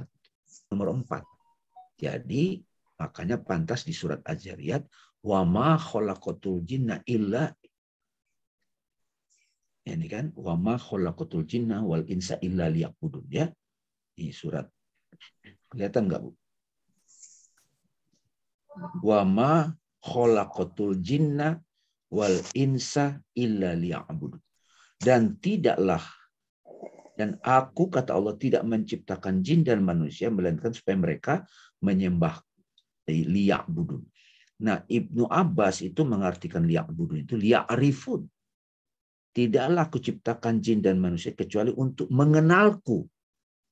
nomor 4. Jadi makanya pantas di surat Az-Zariyat, wa ma khalaqatul jinna illa, ini kan, wa ma khalaqatul jinna wal insa illa liya'budun ya. Di surat, kelihatan nggak Bu? Wa ma khalaqatul jinna wal insa illa liya'budun. Dan tidaklah, dan aku kata Allah tidak menciptakan jin dan manusia melainkan supaya mereka menyembah liya'budun. Nah, Ibnu Abbas itu mengartikan liya'budun itu liya'rifun. Tidaklah aku ciptakan jin dan manusia kecuali untuk mengenalku.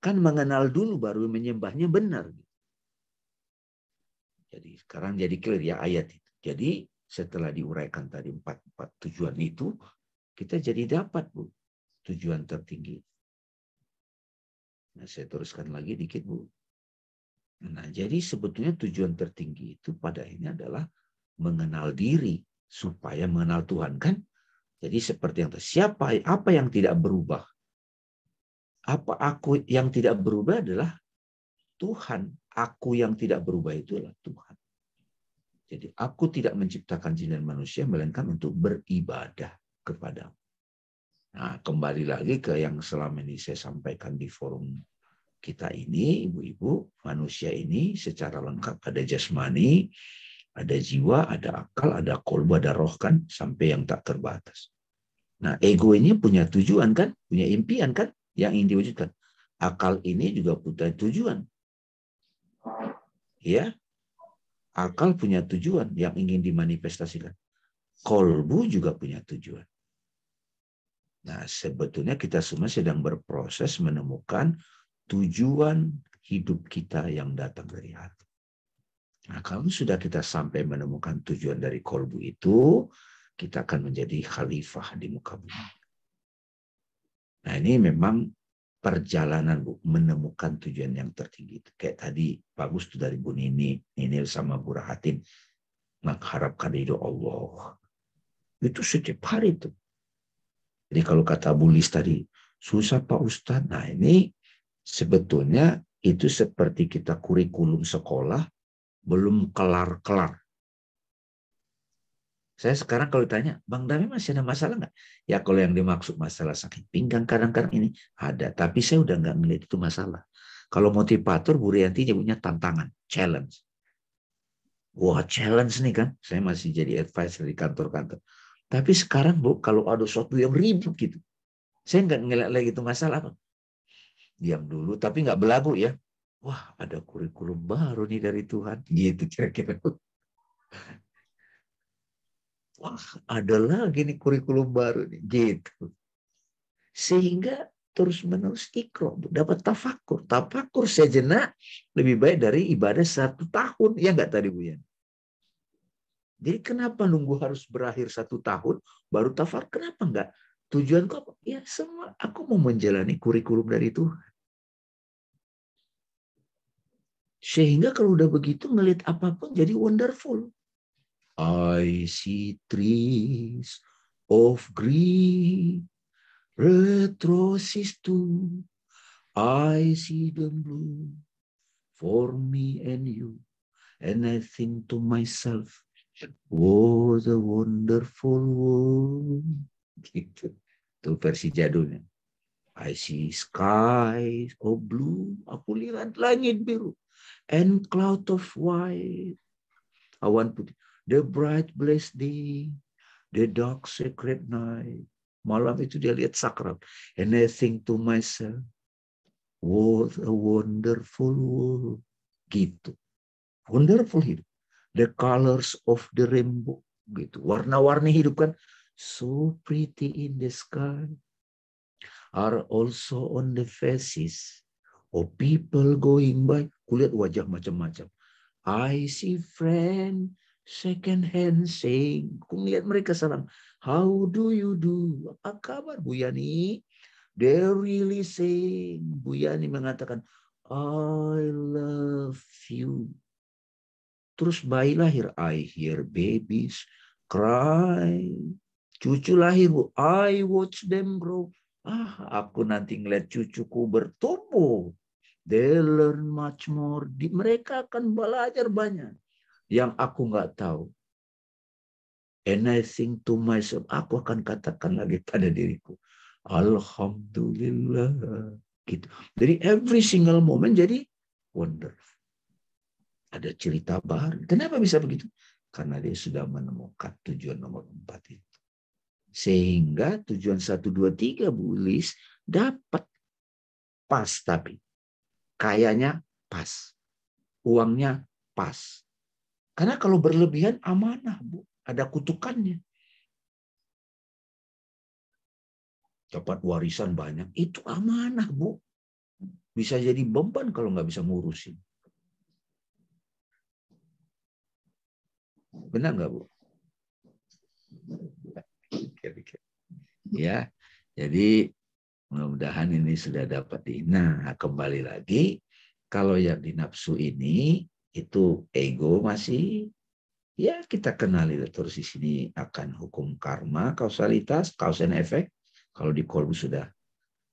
Kan mengenal dulu baru menyembahnya benar. Jadi sekarang jadi clear ya ayat itu. Jadi setelah diuraikan tadi 4 tujuan itu, kita jadi dapat Bu tujuan tertinggi. Nah, saya teruskan lagi dikit Bu. Nah, jadi sebetulnya tujuan tertinggi itu pada ini adalah mengenal diri supaya mengenal Tuhan kan. Jadi seperti yang apa yang tidak berubah? Apa aku yang tidak berubah adalah Tuhan. Aku yang tidak berubah itu adalah Tuhan. Jadi aku tidak menciptakan jin dan manusia melainkan untuk beribadah kepada. Nah, kembali lagi ke yang selama ini saya sampaikan di forum kita ini, ibu-ibu, manusia ini secara lengkap ada jasmani, ada jiwa, ada akal, ada qalbu, ada roh kan, sampai yang tak terbatas. Nah, ego ini punya tujuan kan, punya impian kan, yang ingin diwujudkan. Akal ini juga punya tujuan. Ya, akal punya tujuan yang ingin dimanifestasikan. Kolbu juga punya tujuan. Nah, sebetulnya kita semua sedang berproses menemukan tujuan hidup kita yang datang dari hati. Nah, kalau sudah kita sampai menemukan tujuan dari kolbu itu, kita akan menjadi khalifah di muka bumi. Nah, ini memang perjalanan, Bu, menemukan tujuan yang tertinggi. Kayak tadi, bagus tuh dari Bu Nini sama Bu Rahatin, mengharapkan ridho Allah. Itu setiap hari tuh. Jadi kalau kata Bu Lis tadi, susah Pak Ustadz. Nah, ini sebetulnya itu seperti kita kurikulum sekolah belum kelar-kelar. Saya sekarang kalau ditanya, Bang Dami masih ada masalah nggak? Ya kalau yang dimaksud masalah sakit pinggang kadang-kadang ini ada. Tapi saya udah nggak ngeliat itu masalah. Kalau motivator, Bu Rianti nyebutnya tantangan, challenge. Wah, challenge nih kan. Saya masih jadi advisor di kantor-kantor. Tapi sekarang, Bu, kalau ada sesuatu yang ribut gitu, saya nggak ngeliat lagi itu masalah apa. Diam dulu, tapi nggak belagu ya. Wah, ada kurikulum baru nih dari Tuhan. Gitu kira-kira. Wah, ada lagi nih kurikulum baru nih. Gitu. Sehingga terus-menerus ikro, dapat tafakur. Tafakur sejenak lebih baik dari ibadah 1 tahun. Ya nggak tadi Bu Yan? Jadi kenapa nunggu harus berakhir 1 tahun baru tafakur? Kenapa nggak? Tujuanku apa? Ya semua aku mau menjalani kurikulum dari Tuhan. Sehingga kalau udah begitu ngelihat apapun jadi wonderful. I see trees of green, red roses too. I see them blue for me and you. And I think to myself, what a wonderful world. Gitu. Itu versi jadulnya. I see skies of blue. Aku lihat langit biru. And cloud of white. Awan putih. The bright blessed day, the dark sacred night. Malam itu dia lihat sakral. And I think to myself, what a wonderful world. Gitu. Wonderful hidup. The colors of the rainbow. Gitu. Warna-warni hidup kan. So pretty in the sky. Are also on the faces of people going by. Kulihat wajah macam-macam. I see friend second hand saying, aku lihat mereka salam, how do you do? Apa kabar Bu Yani? They're really saying, Bu Yani mengatakan, I love you. Terus bayi lahir, I hear babies cry. Cucu lahir, Bu, I watch them grow. Aku nanti ngeliat cucuku bertumbuh. They learn much more. Mereka akan belajar banyak yang aku nggak tahu. And I think to myself, aku akan katakan lagi pada diriku, Alhamdulillah. Gitu. Jadi every single moment jadi wonderful. Ada cerita baru. Kenapa bisa begitu? Karena dia sudah menemukan tujuan nomor 4 itu. Sehingga tujuan 1, 2, 3 Bu Lis dapat pas, tapi kayaknya pas. Uangnya pas. Karena kalau berlebihan amanah, Bu. Ada kutukannya. Dapat warisan banyak. Itu amanah, Bu. Bisa jadi beban kalau nggak bisa ngurusin. Benar nggak, Bu? Ya, jadi mudah-mudahan ini sudah dapat Nah, kembali lagi. Kalau yang di nafsu ini, itu ego masih, ya kita kenali terus di sini akan hukum karma, kausalitas, cause and effect. Kalau di kolbu sudah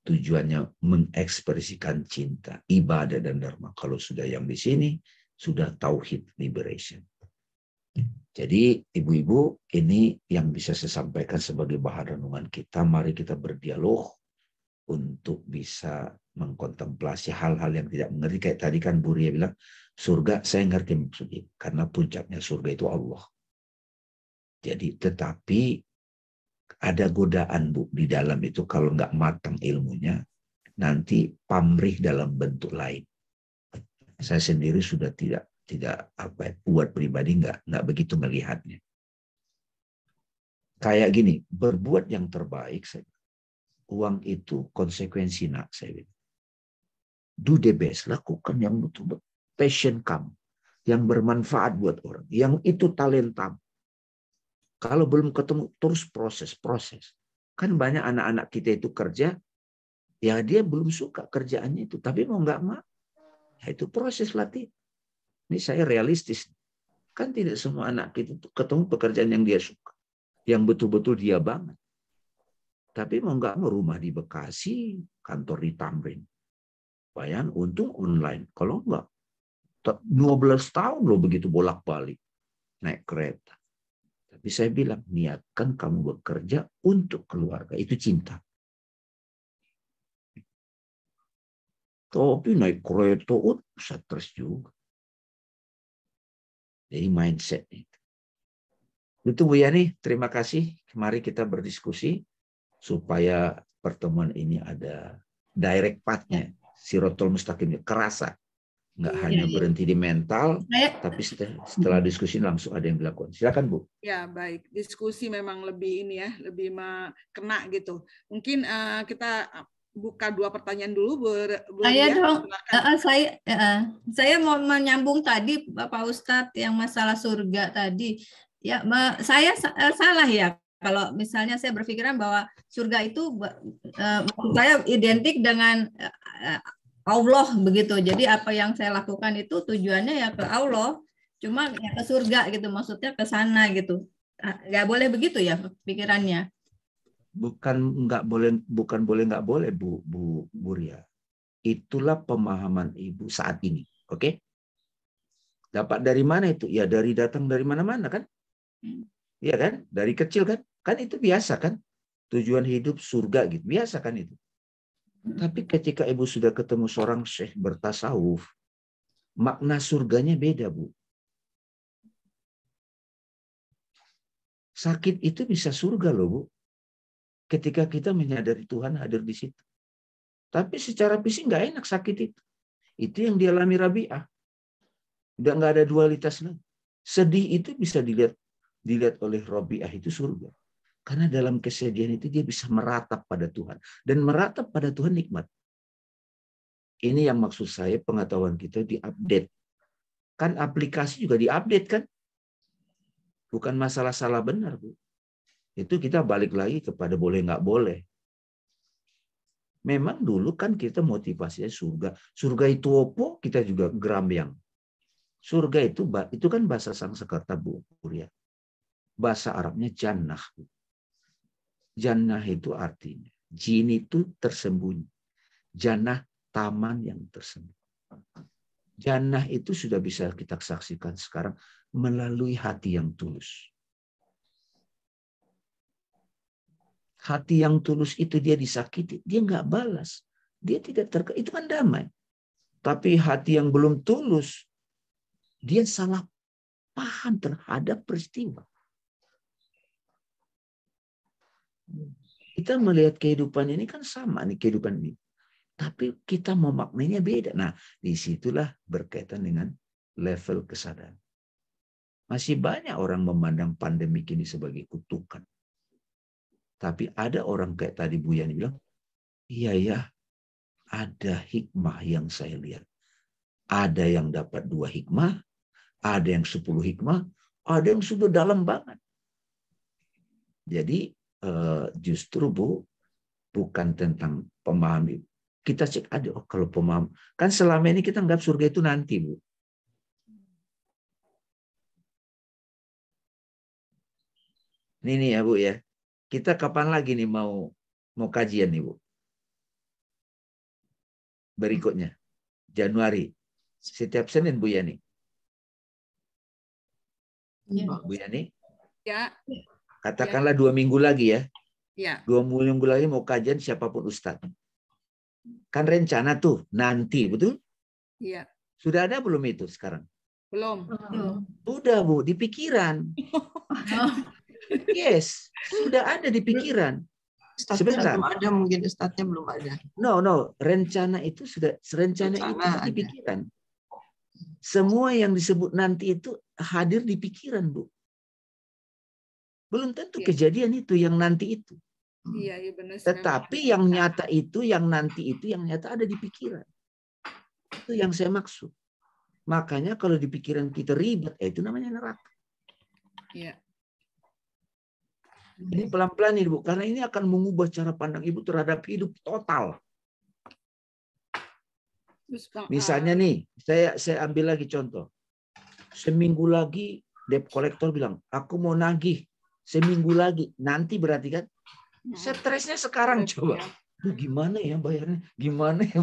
tujuannya mengekspresikan cinta, ibadah dan dharma. Kalau sudah yang di sini sudah tauhid liberation. Jadi ibu-ibu, ini yang bisa saya sampaikan sebagai bahan renungan kita. Mari kita berdialog untuk bisa mengkontemplasi hal-hal yang tidak mengerti. Kayak tadi kan Bu Ria bilang, surga saya ngerti maksudnya. Karena puncaknya surga itu Allah. Jadi tetapi ada godaan, Bu, di dalam itu kalau nggak matang ilmunya, nanti pamrih dalam bentuk lain. Saya sendiri sudah tidak buat pribadi nggak begitu melihatnya. Kayak gini, berbuat yang terbaik, uang itu konsekuensi nak, saya bilang. Do the best, lakukan yang betul, passion kamu, yang bermanfaat buat orang, yang itu talenta. Kalau belum ketemu, terus proses. Kan banyak anak-anak kita itu kerja, ya dia belum suka kerjaannya itu, tapi mau nggak mau, ya itu proses latih. Ini saya realistis. Kan tidak semua anak kita itu ketemu pekerjaan yang dia suka, yang betul-betul dia banget. Tapi mau nggak mau rumah di Bekasi, kantor di Tamrin. Bayang untung online. Kalau enggak, 12 tahun loh begitu bolak-balik naik kereta. Tapi saya bilang, niatkan kamu bekerja untuk keluarga. Itu cinta. Tapi naik kereta, stres juga. Jadi mindset itu. Itu Bu Yani, terima kasih. Mari kita berdiskusi supaya pertemuan ini ada direct path-nya. Sirotol mustaqimnya kerasa. Nggak hanya berhenti di mental, tapi setelah diskusi langsung ada yang dilakukan. Silakan Bu. Ya baik, diskusi memang lebih ini ya, lebih kena gitu. Mungkin kita buka 2 pertanyaan dulu, Bu. Saya dong, saya mau menyambung tadi Bapak Ustadz yang masalah surga tadi. Ya, saya salah ya kalau misalnya saya berpikiran bahwa surga itu saya identik dengan Allah begitu. Jadi apa yang saya lakukan itu tujuannya ya ke Allah, cuma ya ke surga gitu, maksudnya ke sana gitu. Nggak boleh begitu ya pikirannya. Bukan nggak boleh Bu Ria. Itulah pemahaman Ibu saat ini, oke? Dapat dari mana itu? Ya datang dari mana-mana kan? Iya kan? Dari kecil kan? Kan itu biasa kan? Tujuan hidup surga gitu, biasa kan itu. Tapi ketika Ibu sudah ketemu seorang syekh bertasawuf, makna surganya beda, Bu. Sakit itu bisa surga loh, Bu. Ketika kita menyadari Tuhan hadir di situ. Tapi secara fisik nggak enak sakit itu. Itu yang dialami Rabi'ah. Udah nggak ada dualitas lagi. Sedih itu bisa dilihat oleh Rabi'ah itu surga. Karena dalam kesedihan itu dia bisa meratap pada Tuhan. Dan meratap pada Tuhan nikmat. Ini yang maksud saya pengetahuan kita diupdate. Kan aplikasi juga diupdate kan? Bukan masalah salah benar, Bu. Itu kita balik lagi kepada boleh nggak boleh. Memang dulu kan kita motivasinya surga. Surga itu opo, kita juga gerambyang. Surga itu kan bahasa Sanskerta, Bu Ria. Bahasa Arabnya jannah, Bu. Jannah itu artinya, jin itu tersembunyi. Jannah, taman yang tersembunyi. Jannah itu sudah bisa kita saksikan sekarang melalui hati yang tulus. Hati yang tulus itu dia disakiti, dia nggak balas. Dia tidak itu kan damai. Tapi hati yang belum tulus, dia salah paham terhadap peristiwa. Kita melihat kehidupan ini kan sama nih kehidupan ini. Tapi kita memaknainya beda. Nah, disitulah berkaitan dengan level kesadaran. Masih banyak orang memandang pandemi ini sebagai kutukan. Tapi ada orang kayak tadi Bu Yani bilang, iya ya, ada hikmah yang saya lihat. Ada yang dapat 2 hikmah, ada yang 10 hikmah, ada yang sudah dalam banget. Jadi justru Bu, bukan tentang pemahaman. Kita cek ada, kalau pemahaman. Kan selama ini kita anggap surga itu nanti, Bu. Ini ya Bu ya. Kita kapan lagi nih mau kajian nih Bu? Berikutnya. Januari. Setiap Senin Bu Yani. Ya. Bu Yani. Ya. Katakanlah 2 minggu lagi ya. Ya. 2 minggu lagi mau kajian siapapun Ustadz. Kan rencana tuh nanti, betul? Iya. Sudah ada belum itu sekarang? Belum. Sudah Bu, di pikiran. Yes, sudah ada di pikiran. Ustadznya Sebentar. belum ada, mungkin ustadznya belum ada. No. Rencana itu sudah, rencana itu Rencana di ada. pikiran. Semua yang disebut nanti itu hadir di pikiran, Bu. Belum tentu Iya. kejadian itu yang nanti itu. Iya, iya benar. Tetapi yang nyata itu, yang nanti itu, yang nyata ada di pikiran. Itu yang saya maksud. Makanya kalau di pikiran kita ribet, itu namanya neraka. Iya. Ini pelan-pelan Ibu, karena ini akan mengubah cara pandang Ibu terhadap hidup total. Terus Bang, Misalnya nih, saya ambil lagi contoh. Seminggu lagi debt collector bilang, aku mau nagih. Seminggu lagi. Nanti berarti kan, stresnya sekarang coba. Duh, gimana ya bayarnya? Gimana ya?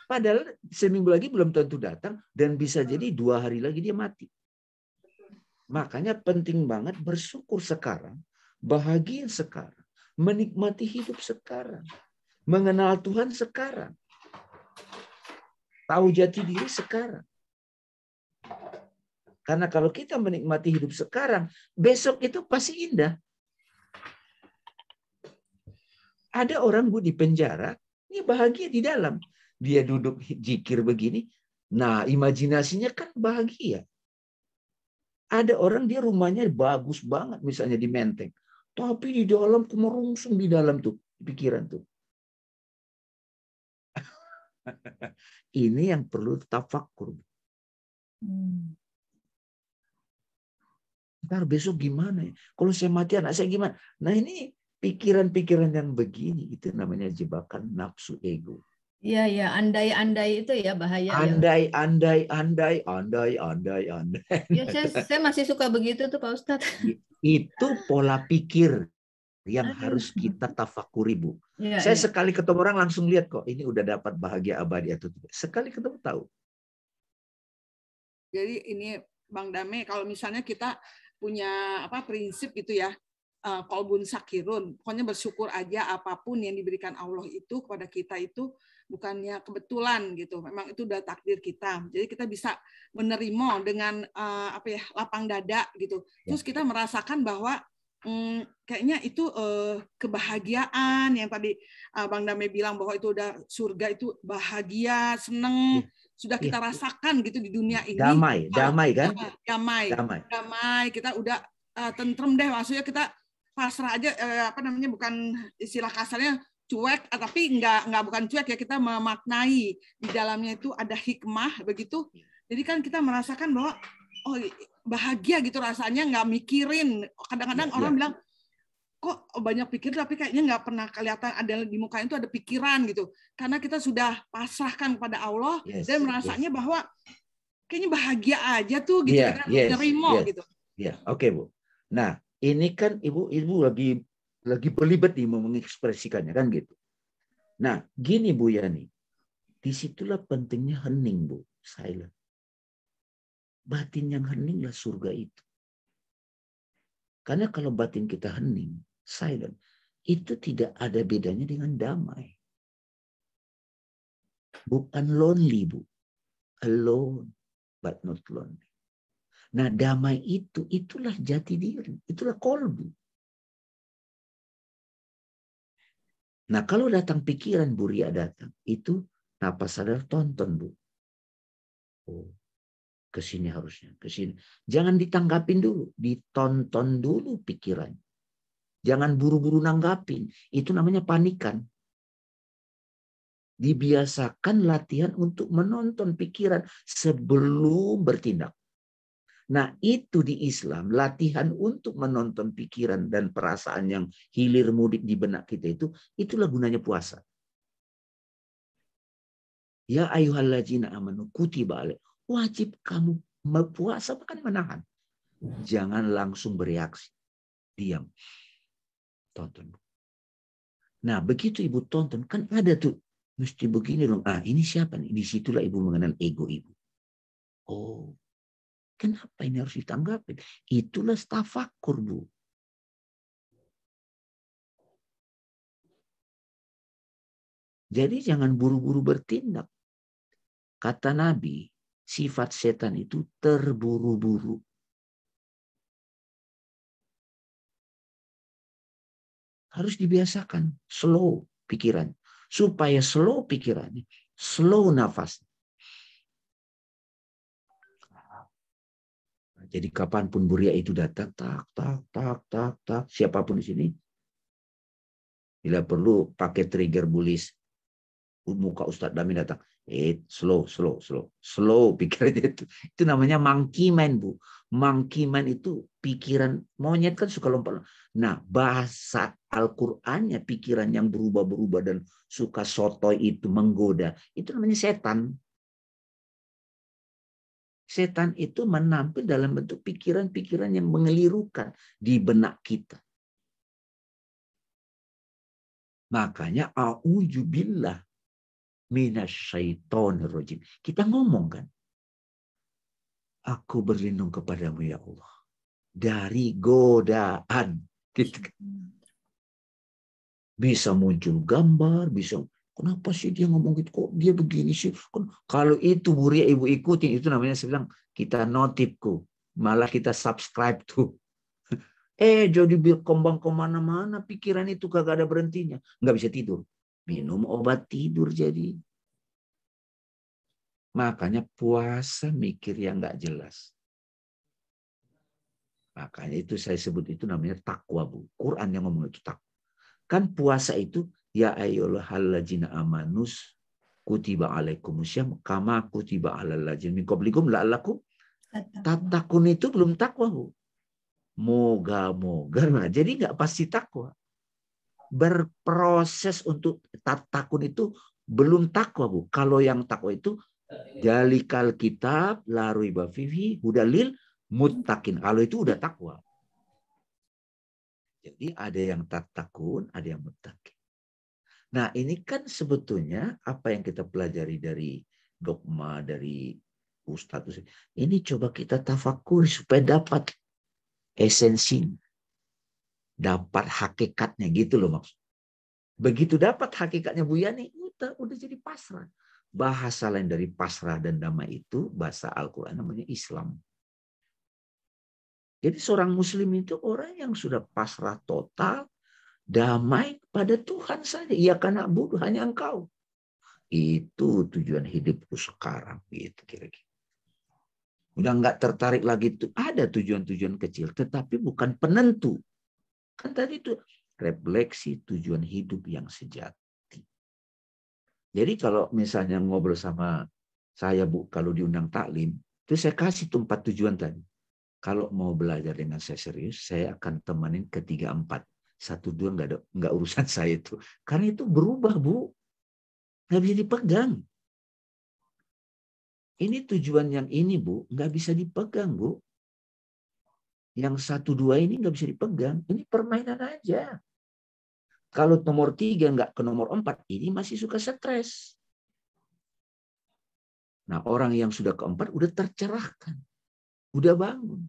Padahal seminggu lagi belum tentu datang. Dan bisa jadi 2 hari lagi dia mati. Makanya penting banget bersyukur sekarang, bahagia sekarang, menikmati hidup sekarang, mengenal Tuhan sekarang, tahu jati diri sekarang. Karena kalau kita menikmati hidup sekarang, besok itu pasti indah. Ada orang Bu di penjara, ini bahagia di dalam. Dia duduk zikir begini, nah imajinasinya kan bahagia. Ada orang dia rumahnya bagus banget misalnya di Menteng. Tapi di dalam kemerungsung di dalam tuh pikiran tuh. Ini yang perlu tafakur. Ntar besok gimana ya? Kalau saya mati anak saya gimana? Nah ini pikiran-pikiran yang begini itu namanya jebakan nafsu ego. Iya, ya, andai-andai itu ya bahaya ya. Andai. Ya, saya masih suka begitu tuh Pak Ustadz. Itu pola pikir yang harus kita tafakuri, Bu. Ya, Saya ya. sekali ketemu orang langsung lihat kok, ini udah dapat bahagia abadi atau tidak. Sekali ketemu tahu. Jadi ini Bang Dame, kalau misalnya kita punya prinsip gitu ya, kolbun sakirun, pokoknya bersyukur aja apapun yang diberikan Allah itu kepada kita itu bukannya kebetulan gitu, memang itu udah takdir kita. Jadi kita bisa menerima dengan lapang dada gitu. Terus kita merasakan bahwa kayaknya itu kebahagiaan yang tadi Bang Dame bilang bahwa itu udah surga itu bahagia, seneng, sudah kita rasakan gitu di dunia ini. Damai kan? Damai. Kita udah tentrem deh, maksudnya kita pasrah aja, bukan istilah kasarnya cuek, tapi bukan cuek ya, kita memaknai di dalamnya itu ada hikmah begitu. Jadi kan kita merasakan bahwa oh bahagia gitu rasanya, nggak mikirin. Kadang-kadang orang bilang kok banyak pikir tapi kayaknya nggak pernah kelihatan ada di muka itu ada pikiran gitu, karena kita sudah pasrahkan kepada Allah dan merasanya bahwa kayaknya bahagia aja tuh gitu, kita nerima gitu. Oke, Bu. Nah ini kan ibu lagi belibet nih mau mengekspresikannya kan gitu. Nah gini Bu Yani, disitulah pentingnya hening Bu, silent. Batin yang hening lah surga itu. Karena kalau batin kita hening, silent, itu tidak ada bedanya dengan damai. Bukan lonely, Bu. Alone, but not lonely. Nah, damai itulah jati diri. Itulah kolbu. Nah, kalau datang pikiran, Bu Ria datang, itu napas sadar tonton, Bu. Oh, kesini harusnya, kesini. Jangan ditanggapin dulu, ditonton dulu pikiran. Jangan buru-buru nanggapin. Itu namanya panikan. Dibiasakan latihan untuk menonton pikiran sebelum bertindak. Nah, itu di Islam, latihan untuk menonton pikiran dan perasaan yang hilir mudik di benak kita itulah gunanya puasa. Ya ayyuhallazina amanu kutiba alaikum. Wajib kamu puasa, bukan menahan. Jangan langsung bereaksi. Diam. Tonton. Nah, begitu Ibu tonton, kan ada tuh. Mesti begini dong. Ini siapa nih? Disitulah Ibu mengenal ego Ibu. Oh, kenapa ini harus ditanggapin? Itulah tafakur, Bu. Jadi jangan buru-buru bertindak. Kata Nabi, sifat setan itu terburu-buru. Harus dibiasakan slow pikiran. Supaya slow pikirannya, slow nafas. Jadi kapanpun Bu Ria itu datang, tak, siapapun di sini, bila perlu pakai trigger bulis, muka Ustadz Dami datang, slow pikirannya itu namanya monkey mind, Bu. Monkey mind itu pikiran monyet kan suka lompat. Nah, bahasa Al-Qur'annya pikiran yang berubah-berubah dan suka sotoy itu menggoda, itu namanya setan. Setan itu menampil dalam bentuk pikiran-pikiran yang mengelirukan di benak kita. Makanya a'udzubillah minasyaitonirrajim. Kita ngomong kan, aku berlindung kepadamu ya Allah dari godaan. Gitu. Bisa muncul gambar, bisa. Kenapa sih dia ngomong gitu? Kok dia begini sih? Kalau itu Bu Ria ibu ikutin, itu namanya saya bilang kita notifku. Malah kita subscribe tuh. Jadi kembang kemana-mana pikiran itu kagak ada berhentinya. Nggak bisa tidur. Minum obat tidur jadi. Makanya puasa mikir yang nggak jelas. Makanya itu saya sebut itu namanya takwa, Bu. Quran yang ngomong itu takwa. Kan puasa itu ya ayyuhallazina amanus kutiba alaikumusyaum kama kutiba alal ladzina min qablikum la'allakum tattaqun. Itu belum takwa, Bu. Moga-moga. Nah, jadi nggak pasti takwa. Berproses untuk tattaqun itu belum takwa, Bu. Kalau yang takwa itu jalikal kitab la raiba fihi hudalil muttaqin. Kalau itu udah takwa. Jadi ada yang tattaqun, ada yang muttaqin. Nah, ini kan sebetulnya apa yang kita pelajari dari dogma, dari Ustadz. Ini coba kita tafakur supaya dapat esensinya. Dapat hakikatnya gitu loh maksud. Begitu dapat hakikatnya Bu Yani, udah jadi pasrah. Bahasa lain dari pasrah dan damai itu, bahasa Al-Quran namanya Islam. Jadi seorang muslim itu orang yang sudah pasrah total, damai pada Tuhan saja. Ia karena butuh hanya Engkau. Itu tujuan hidupku sekarang. Gitu kira-kira. Udah nggak tertarik lagi. Ada tujuan-tujuan kecil. Tetapi bukan penentu. Kan tadi itu refleksi tujuan hidup yang sejati. Jadi kalau misalnya ngobrol sama saya, Bu, kalau diundang taklim, itu saya kasih tuh 4 tujuan tadi. Kalau mau belajar dengan saya serius, saya akan temanin ke 3, 4. 1, 2 nggak urusan saya itu. Karena itu berubah, Bu. Nggak bisa dipegang. Ini tujuan yang ini, Bu, nggak bisa dipegang, Bu. Yang 1, 2 ini nggak bisa dipegang. Ini permainan aja. Kalau nomor 3 nggak ke nomor 4, ini masih suka stres. Nah, orang yang sudah ke 4 udah tercerahkan. Udah bangun.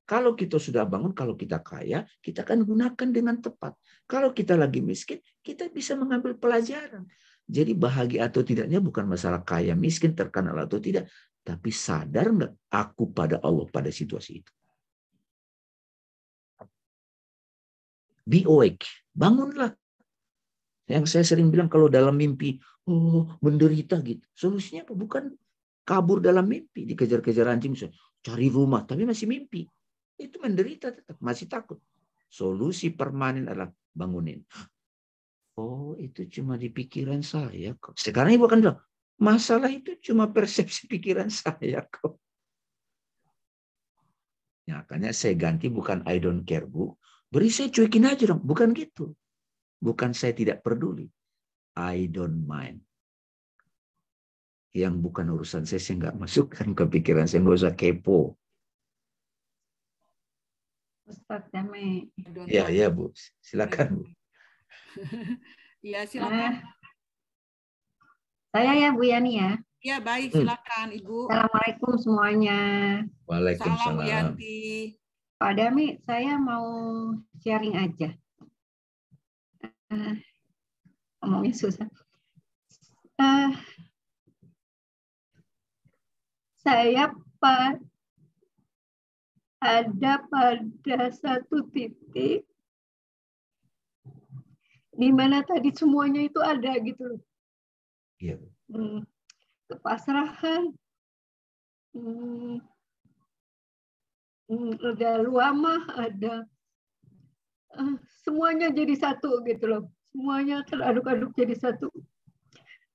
Kalau kita sudah bangun, kalau kita kaya, kita akan gunakan dengan tepat. Kalau kita lagi miskin, kita bisa mengambil pelajaran. Jadi bahagia atau tidaknya bukan masalah kaya, miskin, terkenal atau tidak. Tapi sadar nggak aku pada Allah pada situasi itu. Be awake. Bangunlah. Yang saya sering bilang kalau dalam mimpi, menderita gitu. Solusinya apa? Bukan kabur dalam mimpi, dikejar-kejar anjing, cari rumah, tapi masih mimpi. Itu menderita tetap, masih takut. Solusi permanen adalah bangunin. Oh, itu cuma di pikiran saya kok. Sekarang ibu akan bilang, masalah itu cuma persepsi pikiran saya kok. Ya, makanya saya ganti bukan I don't care, Bu. Beri saya cuekin aja dong. Bukan gitu. Bukan saya tidak peduli. I don't mind. Yang bukan urusan saya nggak masukkan ke pikiran saya. Nggak usah kepo. Ustadz Dami. Ya, Bu. Silakan, Bu. Iya, silakan. Saya ya, Bu Yani ya. Ya, baik. Silakan, Ibu. Assalamualaikum semuanya. Waalaikumsalam. Salam, Bu Yanti. Pak Dami, saya mau sharing aja. Ngomongnya susah. Saya ada pada satu titik di mana tadi semuanya itu ada gitu loh. Iya. Kepasrahan, ada luamah, ada semuanya jadi satu gitu loh. Semuanya teraduk-aduk jadi satu.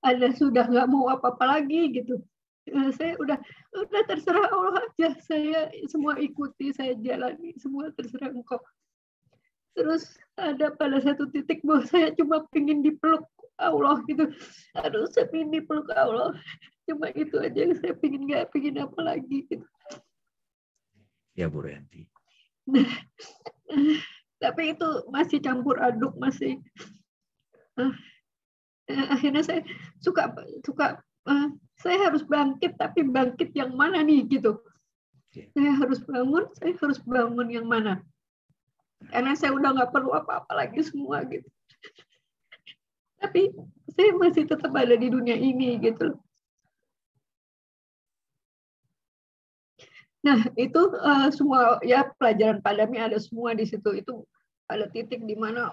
Ada sudah nggak mau apa-apa lagi gitu. Saya udah terserah Allah aja. Saya semua ikuti, saya jalani, semua terserah Engkau. Terus ada pada satu titik bahwa saya cuma pengen dipeluk Allah gitu. Aduh, saya pengen dipeluk Allah. Cuma itu aja yang saya pengen, nggak pengen apa lagi gitu. Ya Bu Rianti. Tapi itu masih campur aduk, masih akhirnya saya suka saya harus bangkit, tapi bangkit yang mana nih gitu. Saya harus bangun yang mana? Karena saya udah nggak perlu apa-apa lagi semua gitu. Tapi saya masih tetap ada di dunia ini gitu. Nah, itu semua ya pelajaran Padami ada semua di situ. Itu ada titik di mana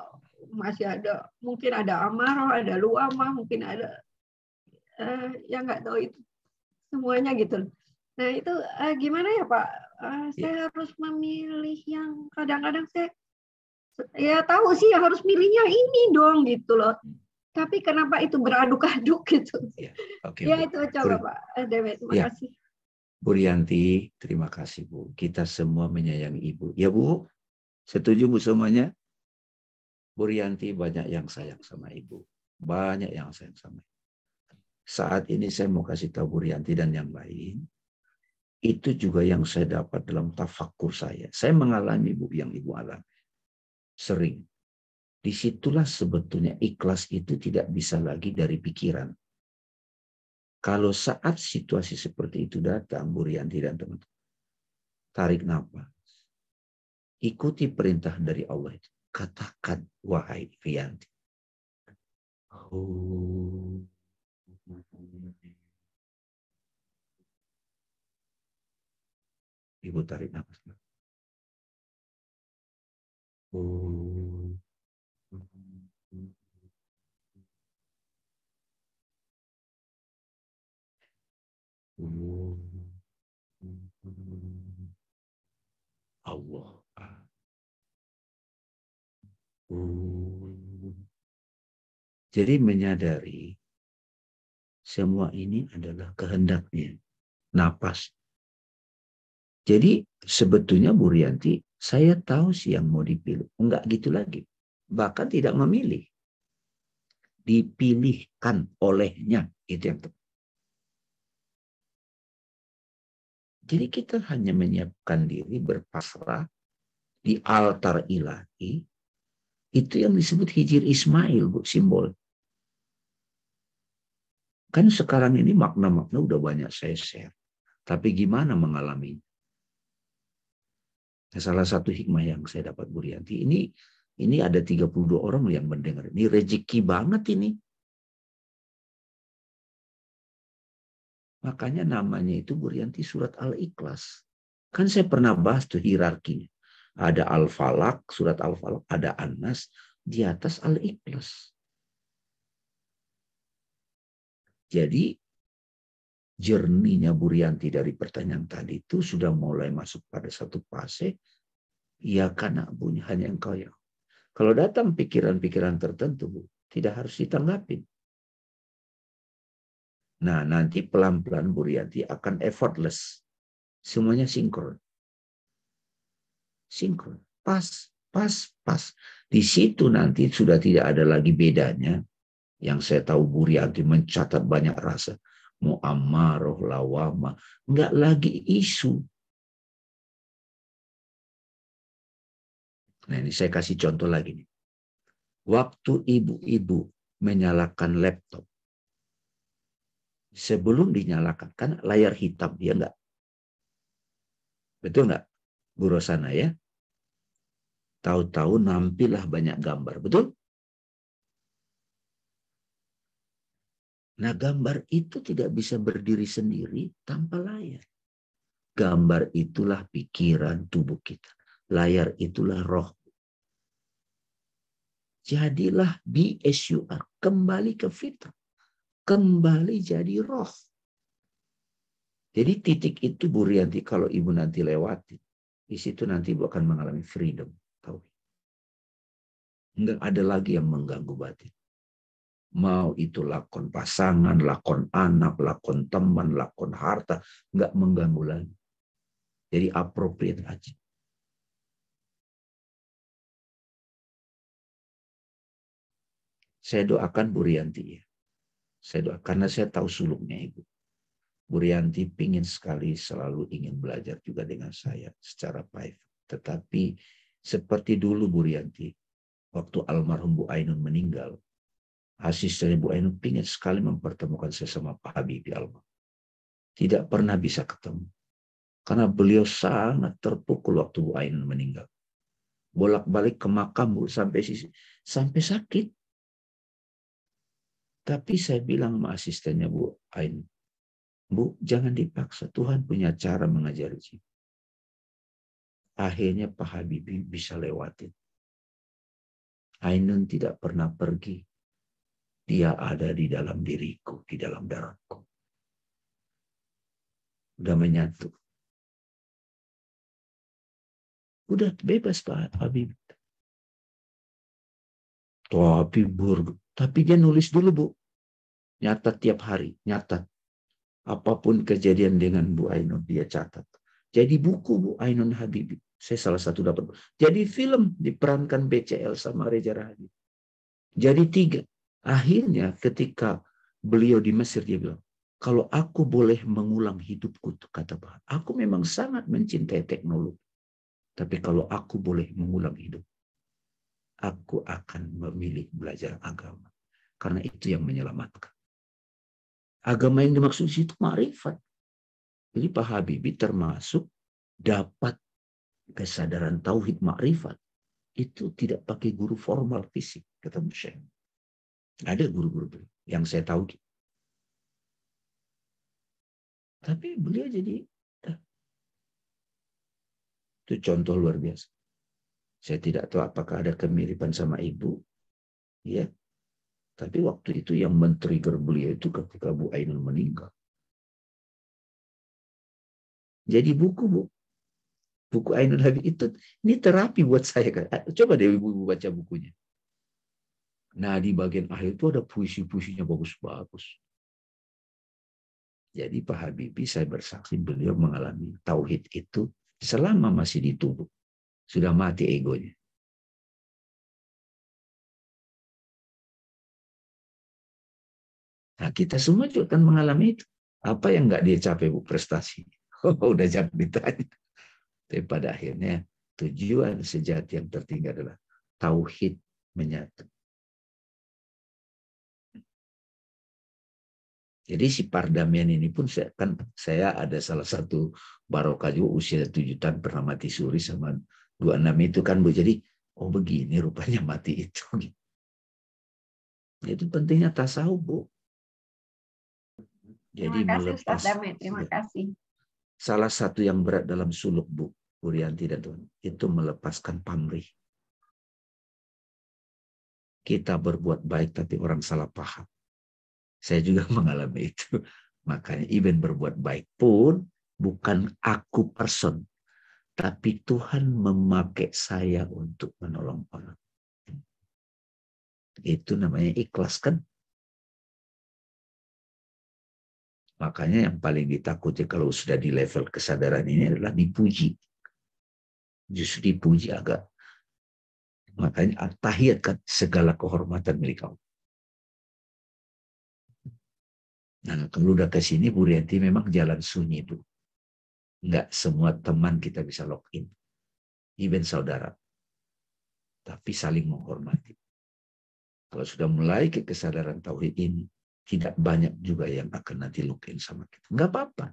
masih ada, mungkin ada amarah, ada luamah, mungkin ada ya nggak tahu itu semuanya gitu. Nah, itu gimana ya Pak? Saya harus memilih yang kadang-kadang saya ya tahu sih harus milihnya ini dong gitu loh. Tapi kenapa itu beraduk-aduk gitu? Ya, oke, ya Bu. itu coba Pak Dewi, terima kasih. Bu Rianti, terima kasih Bu. Kita semua menyayangi Ibu. Ya Bu, setuju Bu semuanya? Bu Rianti banyak yang sayang sama Ibu. Banyak yang sayang sama Ibu. Saat ini saya mau kasih tahu Bu Rianti dan yang lain. Itu juga yang saya dapat dalam tafakur saya. Saya mengalami Bu yang Ibu alami. Sering. Disitulah sebetulnya ikhlas itu tidak bisa lagi dari pikiran. Kalau saat situasi seperti itu datang, Bu Rianti dan teman-teman, tarik nafas. Ikuti perintah dari Allah itu. Katakan, wahai Rianti. Ibu tarik nafas. Allah. Jadi menyadari semua ini adalah kehendaknya. Napas. Jadi sebetulnya Bu Rianti, saya tahu sih yang mau dipilih. Enggak gitu lagi. Bahkan tidak memilih. Dipilihkan olehnya. Itu yang tepat. Jadi kita hanya menyiapkan diri berpasrah di altar ilahi. Itu yang disebut hijir Ismail, Bu, simbol. Kan sekarang ini makna-makna udah banyak saya share. Tapi gimana mengalaminya? Salah satu hikmah yang saya dapat Bu Rianti, ini ada 32 orang yang mendengar. Ini rezeki banget ini. Makanya namanya itu Bu Rianti surat Al-Ikhlas. Kan saya pernah bahas tuh hierarkinya. Ada Al-Falaq, surat Al-Falaq, ada An-Nas, di atas Al-Ikhlas. Jadi jernihnya Bu Rianti dari pertanyaan tadi itu sudah mulai masuk pada satu fase. Ya karena bunyi hanya engkau ya. Kalau datang pikiran-pikiran tertentu, Bu, tidak harus ditanggapin. Nah, nanti pelan-pelan Bu Rianti akan effortless. Semuanya sinkron. Sinkron. Pas. Di situ nanti sudah tidak ada lagi bedanya. Yang saya tahu Bu Rianti mencatat banyak rasa. Mu'ammaroh, lawama. Enggak lagi isu. Nah, ini saya kasih contoh lagi nih. Waktu ibu-ibu menyalakan laptop. Sebelum dinyalakan, kan layar hitam, ya enggak? Betul enggak, Bu Rosana ya? Tahu-tahu nampillah banyak gambar, betul? Nah, gambar itu tidak bisa berdiri sendiri tanpa layar. Gambar itulah pikiran tubuh kita. Layar itulah roh. Jadilah be as you are. Kembali ke fitrah. Kembali jadi roh. Jadi titik itu Bu Rianti, kalau Ibu nanti lewati, di situ nanti Ibu akan mengalami freedom. Enggak ada lagi yang mengganggu batin. Mau itu lakon pasangan, lakon anak, lakon teman, lakon harta, enggak mengganggu lagi. Jadi appropriate aja. Saya doakan Bu Rianti ya. Saya doakan karena saya tahu suluknya Ibu. Bu Rianti pingin sekali selalu ingin belajar juga dengan saya secara private. Tetapi seperti dulu Bu Rianti, waktu almarhum Bu Ainun meninggal, asistennya Bu Ainun pingin sekali mempertemukan saya sama Pak Habibie almarhum. Tidak pernah bisa ketemu. Karena beliau sangat terpukul waktu Bu Ainun meninggal. Bolak-balik ke makam Bu sampai sakit. Tapi saya bilang sama asistennya Bu Ainun, Bu, jangan dipaksa. Tuhan punya cara mengajari jiwa. Akhirnya Pak Habibie bisa lewatin. Ainun tidak pernah pergi. Dia ada di dalam diriku, di dalam darahku. Udah menyatu. Udah bebas Pak Habibie. Tapi dia nulis dulu Bu. Nyatat tiap hari, nyatat. Apapun kejadian dengan Bu Ainun, dia catat. Jadi buku Bu Ainun Habibie. Saya salah satu dapat. Jadi film diperankan BCL sama Reza Rahadian. Jadi 3. Akhirnya ketika beliau di Mesir, dia bilang, kalau aku boleh mengulang hidupku, kata Pak, aku memang sangat mencintai teknologi. Tapi kalau aku boleh mengulang hidup, aku akan memilih belajar agama. Karena itu yang menyelamatkan. Agama yang dimaksud di situ ma'rifat. Jadi Pak Habibie termasuk dapat kesadaran tauhid ma'rifat. Itu tidak pakai guru formal fisik, kata Syekh. Ada guru-guru yang saya tahu. Tapi beliau jadi itu contoh luar biasa. Saya tidak tahu apakah ada kemiripan sama ibu. Ya. Tapi waktu itu yang men-trigger beliau itu ketika Bu Ainun meninggal. Jadi buku Ainun Habibie itu, ini terapi buat saya. Coba deh ibu baca bukunya. Nah di bagian akhir itu ada puisi-puisinya bagus-bagus. Jadi Pak Habibie, saya bersaksi beliau mengalami tauhid itu selama masih di tubuh. Sudah mati egonya. Nah, kita semua juga akan mengalami itu. Apa yang nggak dia capai Bu prestasi? Udah jangan ditanya. Tapi pada akhirnya tujuan sejati yang tertinggi adalah tauhid menyatu. Jadi si pardamian ini pun saya ada salah satu barokah juga usia 7 tahun pernah mati suri sama 26 itu kan Bu. Jadi oh begini rupanya mati itu. Itu pentingnya tasawuf Bu. Jadi terima kasih melepas. Ustaz Dame, terima kasih. Salah satu yang berat dalam suluk Bu Rianti dan Tuhan itu melepaskan pamrih. Kita berbuat baik tapi orang salah paham. Saya juga mengalami itu. Makanya even berbuat baik pun bukan aku person. Tapi Tuhan memakai saya untuk menolong orang. Itu namanya ikhlas kan. Makanya yang paling ditakuti kalau sudah di level kesadaran ini adalah dipuji. Justru dipuji agak. Makanya tahiyat kan segala kehormatan milik Allah. Nah, kalau udah ke sini Bu Rianti memang jalan sunyi Bu. Enggak semua teman kita bisa login. Even saudara. Tapi saling menghormati. Kalau sudah mulai ke kesadaran tauhid ini, tidak banyak juga yang akan nanti login sama kita. Enggak apa-apa.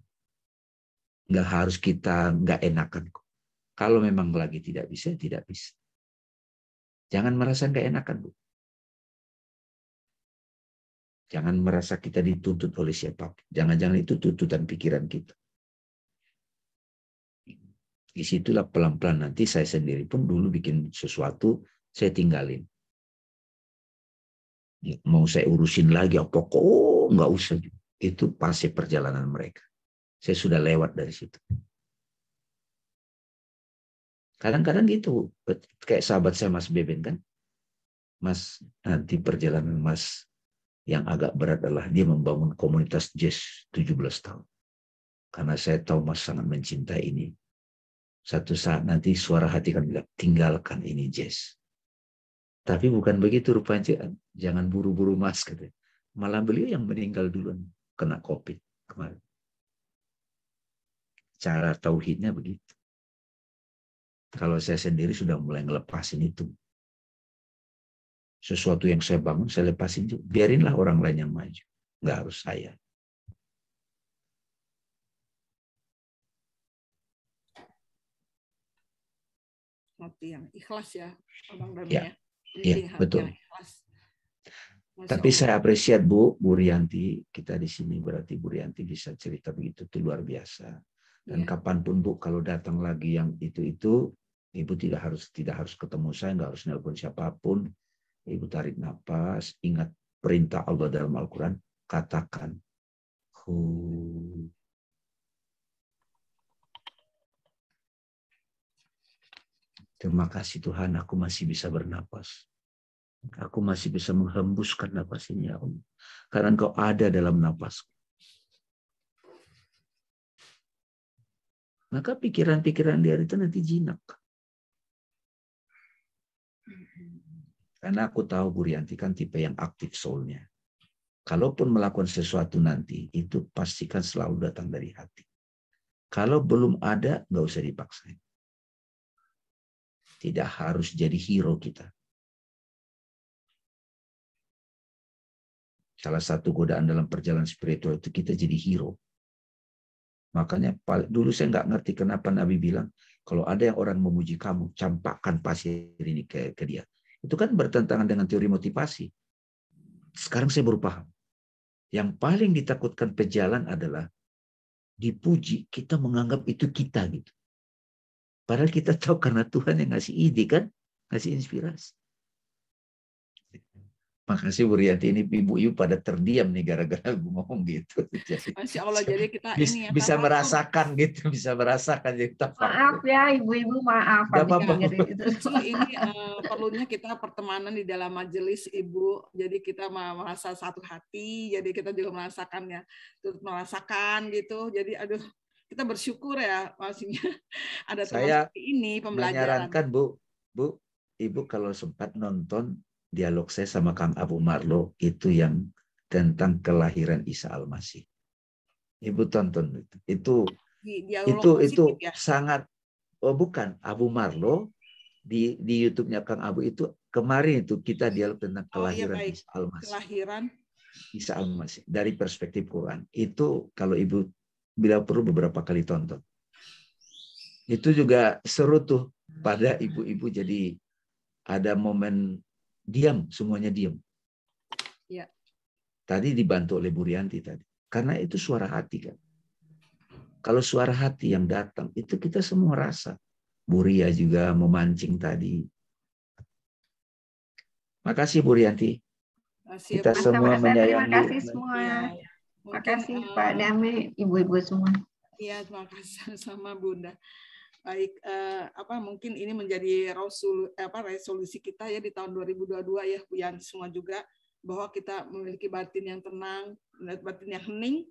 Enggak harus kita enggak enakan kok. Kalau memang lagi tidak bisa, tidak bisa. Jangan merasa enggak enakan Bu. Jangan merasa kita dituntut oleh siapapun. Jangan-jangan itu tuntutan pikiran kita. Disitulah pelan-pelan nanti saya sendiri pun dulu bikin sesuatu, saya tinggalin. Mau saya urusin lagi apa kok? Oh, nggak usah. Itu fase perjalanan mereka. Saya sudah lewat dari situ. Kadang-kadang gitu, kayak sahabat saya Mas Beben kan. Mas, nanti perjalanan Mas yang agak berat adalah dia membangun komunitas jazz 17 tahun. Karena saya tahu Mas sangat mencintai ini. Satu saat nanti suara hati kan bilang, tinggalkan ini jazz. Tapi bukan begitu rupanya, jangan buru-buru Mas. Katanya. Malah beliau yang meninggal duluan, kena COVID kemarin. Cara tauhidnya begitu. Kalau saya sendiri sudah mulai ngelepasin itu. Sesuatu yang saya bangun, saya lepasin juga. Biarinlah orang lain yang maju. Nggak harus saya. Hati yang ikhlas ya, Abang Dami Ya, ya. ya betul. Ikhlas. Tapi saya apresiat Bu Rianti, kita di sini berarti Bu Rianti bisa cerita begitu, itu luar biasa. Dan kapanpun Bu, kalau datang lagi yang itu, Ibu tidak harus ketemu saya, nggak harus nelpon siapapun. Ibu tarik nafas, ingat perintah Allah dalam Al-Quran, katakan. Terima kasih Tuhan, aku masih bisa bernapas. Aku masih bisa menghembuskan napas ini, ya Allah. Karena Engkau ada dalam napasku. Maka pikiran-pikiran dia itu nanti jinak. Karena aku tahu Bu Rianti kan tipe yang aktif soulnya. Kalaupun melakukan sesuatu nanti, itu pastikan selalu datang dari hati. Kalau belum ada, nggak usah dipaksain. Tidak harus jadi hero kita. Salah satu godaan dalam perjalanan spiritual itu kita jadi hero. Makanya dulu saya nggak ngerti kenapa Nabi bilang, kalau ada yang orang memuji kamu, campakkan pasir ini ke dia. Itu kan bertentangan dengan teori motivasi. Sekarang saya baru paham. Yang paling ditakutkan pejalan adalah dipuji, kita menganggap itu kita gitu. Padahal kita tahu karena Tuhan yang ngasih ide kan, ngasih inspirasi. Makasih Bu Rianti, ini ibu-ibu pada terdiam nih gara-gara gue ngomong gitu. Jadi, Masya Allah, jadi kita ini ya bisa merasakan gitu, bisa merasakan. Jadi kita maaf ya ibu-ibu, maaf. Gak apa-apa. Justru ini perlunya kita pertemanan di dalam majelis Ibu. Jadi kita merasa satu hati, jadi kita juga merasakannya, turut merasakan gitu. Jadi aduh, kita bersyukur ya maksudnya ada teman seperti ini pembelajaran. Menyarankan Bu, Ibu kalau sempat nonton dialog saya sama Kang Abu Marlo itu yang tentang kelahiran Isa Al-Masih. Ibu tonton itu ya? Sangat bukan Abu Marlo di YouTube-nya Kang Abu itu kemarin itu kita dialog tentang kelahiran Isa Al-Masih. Kelahiran Isa Al-Masih dari perspektif Quran. Itu kalau Ibu bila perlu beberapa kali tonton. Itu juga seru tuh pada ibu-ibu, jadi ada momen diam, semuanya diam. Ya. Tadi dibantu oleh Bu Rianti tadi. Karena itu suara hati kan. Kalau suara hati yang datang, itu kita semua rasa. Bu Ria juga memancing tadi. Makasih Bu Rianti. Kita semua menyayangi. Terima kasih semua. Terima kasih Pak Dami, ibu-ibu semua. Iya, terima kasih sama Bunda. Baik, mungkin ini menjadi resolusi kita ya di tahun 2022 ya, Bu Yanti semua juga, bahwa kita memiliki batin yang tenang, batin yang hening,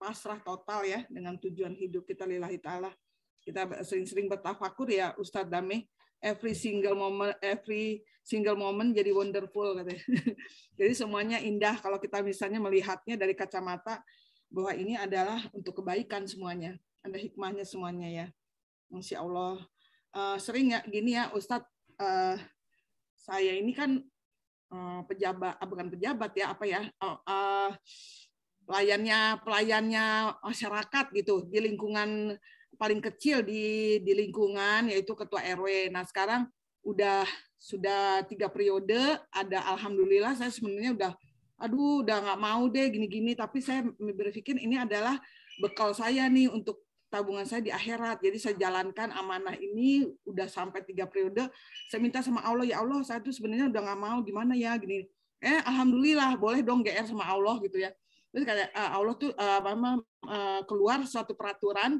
pasrah total ya dengan tujuan hidup kita lillahi ta'ala. Kita sering-sering bertafakur ya Ustadz Dame, every single moment jadi wonderful katanya. Jadi semuanya indah kalau kita misalnya melihatnya dari kacamata bahwa ini adalah untuk kebaikan semuanya, ada hikmahnya semuanya ya. Masya Allah. Sering ya gini ya Ustadz, saya ini kan bukan pejabat ya, pelayannya masyarakat gitu di lingkungan paling kecil di lingkungan, yaitu ketua RW. Nah sekarang sudah 3 periode, ada alhamdulillah saya sebenarnya udah nggak mau deh gini-gini, tapi saya berpikir ini adalah bekal saya nih untuk tabungan saya di akhirat. Jadi saya jalankan amanah ini udah sampai 3 periode. Saya minta sama Allah, ya Allah, saya tuh sebenarnya udah nggak mau gimana ya gini. alhamdulillah boleh dong GR sama Allah gitu ya. Terus kayak Allah tuh keluar suatu peraturan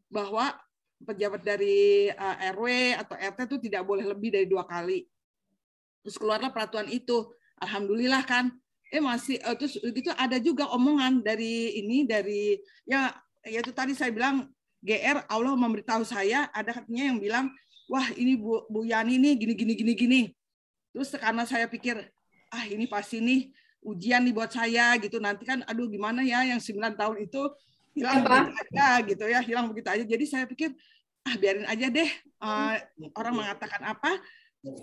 bahwa pejabat dari RW atau RT itu tidak boleh lebih dari 2 kali. Terus keluarlah peraturan itu, alhamdulillah kan. Masih terus itu ada juga omongan dari ya itu tadi saya bilang GR, Allah memberitahu saya, ada katanya yang bilang, wah ini Bu Yani nih gini. Terus karena saya pikir, ini pasti nih ujian nih buat saya gitu. Nanti kan aduh gimana ya yang 9 tahun itu hilang begitu aja gitu ya, hilang begitu aja. Jadi saya pikir biarin aja deh orang mengatakan apa.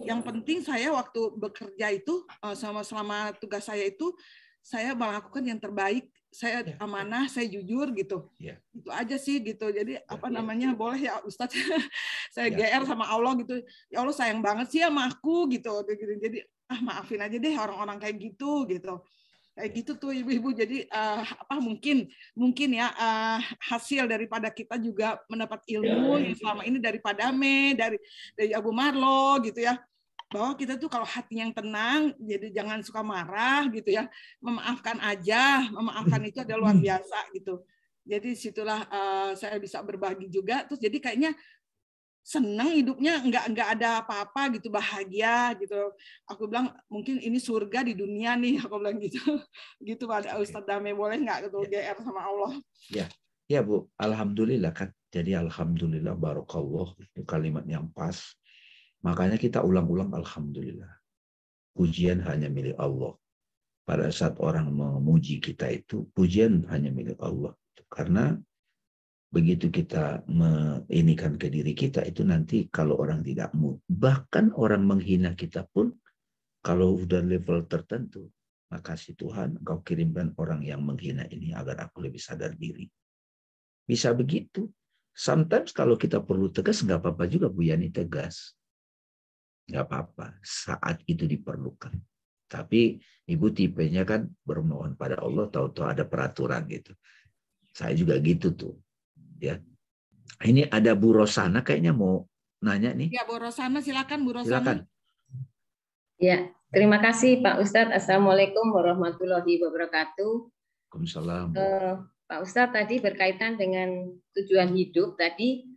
Yang penting saya waktu bekerja itu selama tugas saya itu saya melakukan yang terbaik. Saya amanah, saya jujur gitu. Itu aja sih gitu. Jadi boleh ya Ustadz saya GR sama Allah gitu. Ya Allah sayang banget sih sama aku gitu. Jadi maafin aja deh orang-orang kayak gitu. Kayak gitu tuh ibu-ibu. Jadi mungkin ya hasil daripada kita juga mendapat ilmu yang selama ini dari Pak Dame, dari Abu Marlo gitu ya. Bahwa kita tuh kalau hati yang tenang, jadi jangan suka marah gitu ya, memaafkan aja, memaafkan itu adalah luar biasa gitu. Jadi situlah saya bisa berbagi juga. Terus jadi kayaknya senang hidupnya, nggak ada apa-apa gitu, bahagia gitu. Aku bilang mungkin ini surga di dunia nih, aku bilang gitu. Gitu pada Ustadz Dame, boleh nggak gitu GR sama Allah? Ya Bu, alhamdulillah kan. Jadi alhamdulillah, barakallah, itu kalimat yang pas. Makanya kita ulang-ulang alhamdulillah. Pujian hanya milik Allah. Pada saat orang memuji kita itu, pujian hanya milik Allah. Karena begitu kita menginikan ke diri kita, itu nanti kalau orang tidak mau, bahkan orang menghina kita pun, kalau udah level tertentu, makasih Tuhan, Engkau kirimkan orang yang menghina ini agar aku lebih sadar diri. Bisa begitu. Sometimes kalau kita perlu tegas, nggak apa-apa juga Bu Yani tegas. Nggak apa-apa, saat itu diperlukan. Tapi ibu tipenya kan bermohon pada Allah, tahu-tahu ada peraturan gitu. Saya juga gitu tuh. Ya. Ini ada Bu Rosana kayaknya mau nanya nih. Ya Bu Rosana, silakan Bu Rosana. Silakan. Ya, terima kasih Pak Ustadz. Assalamualaikum warahmatullahi wabarakatuh. Waalaikumsalam. Pak Ustadz tadi berkaitan dengan tujuan hidup tadi.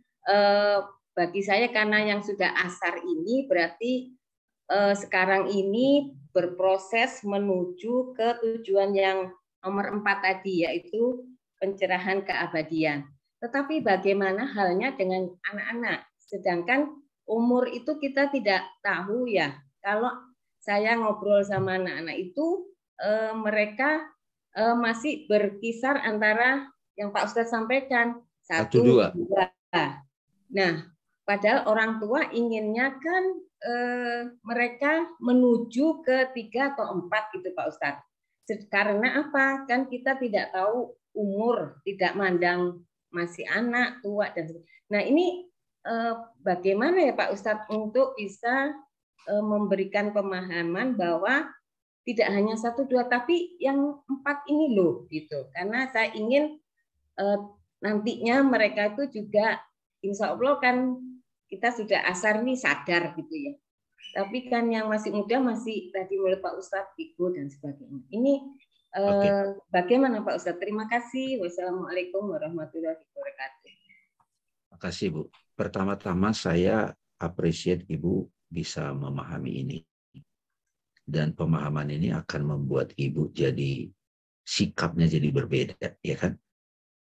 Bagi saya karena yang sudah asar ini berarti sekarang ini berproses menuju ke tujuan yang nomor 4 tadi, yaitu pencerahan keabadian. Tetapi bagaimana halnya dengan anak-anak? Sedangkan umur itu kita tidak tahu ya. Kalau saya ngobrol sama anak-anak itu mereka masih berkisar antara yang Pak Ustadz sampaikan 1, 2. Nah, padahal orang tua inginnya kan mereka menuju ke 3 atau 4 gitu Pak Ustadz. Karena apa? Kan kita tidak tahu umur, tidak mandang masih anak, tua dan nah ini bagaimana ya Pak Ustadz untuk bisa memberikan pemahaman bahwa tidak hanya 1, 2 tapi yang 4 ini loh gitu. Karena saya ingin nantinya mereka itu juga insya Allah kan kita sudah asar nih sadar gitu ya. Tapi kan yang masih muda masih tadi mulai Pak Ustadz Ibu dan sebagainya. Ini bagaimana Pak Ustadz? Terima kasih. Wassalamualaikum warahmatullahi wabarakatuh. Terima kasih Bu. Pertama-tama saya appreciate Ibu bisa memahami ini. Dan pemahaman ini akan membuat Ibu jadi sikapnya jadi berbeda, ya kan?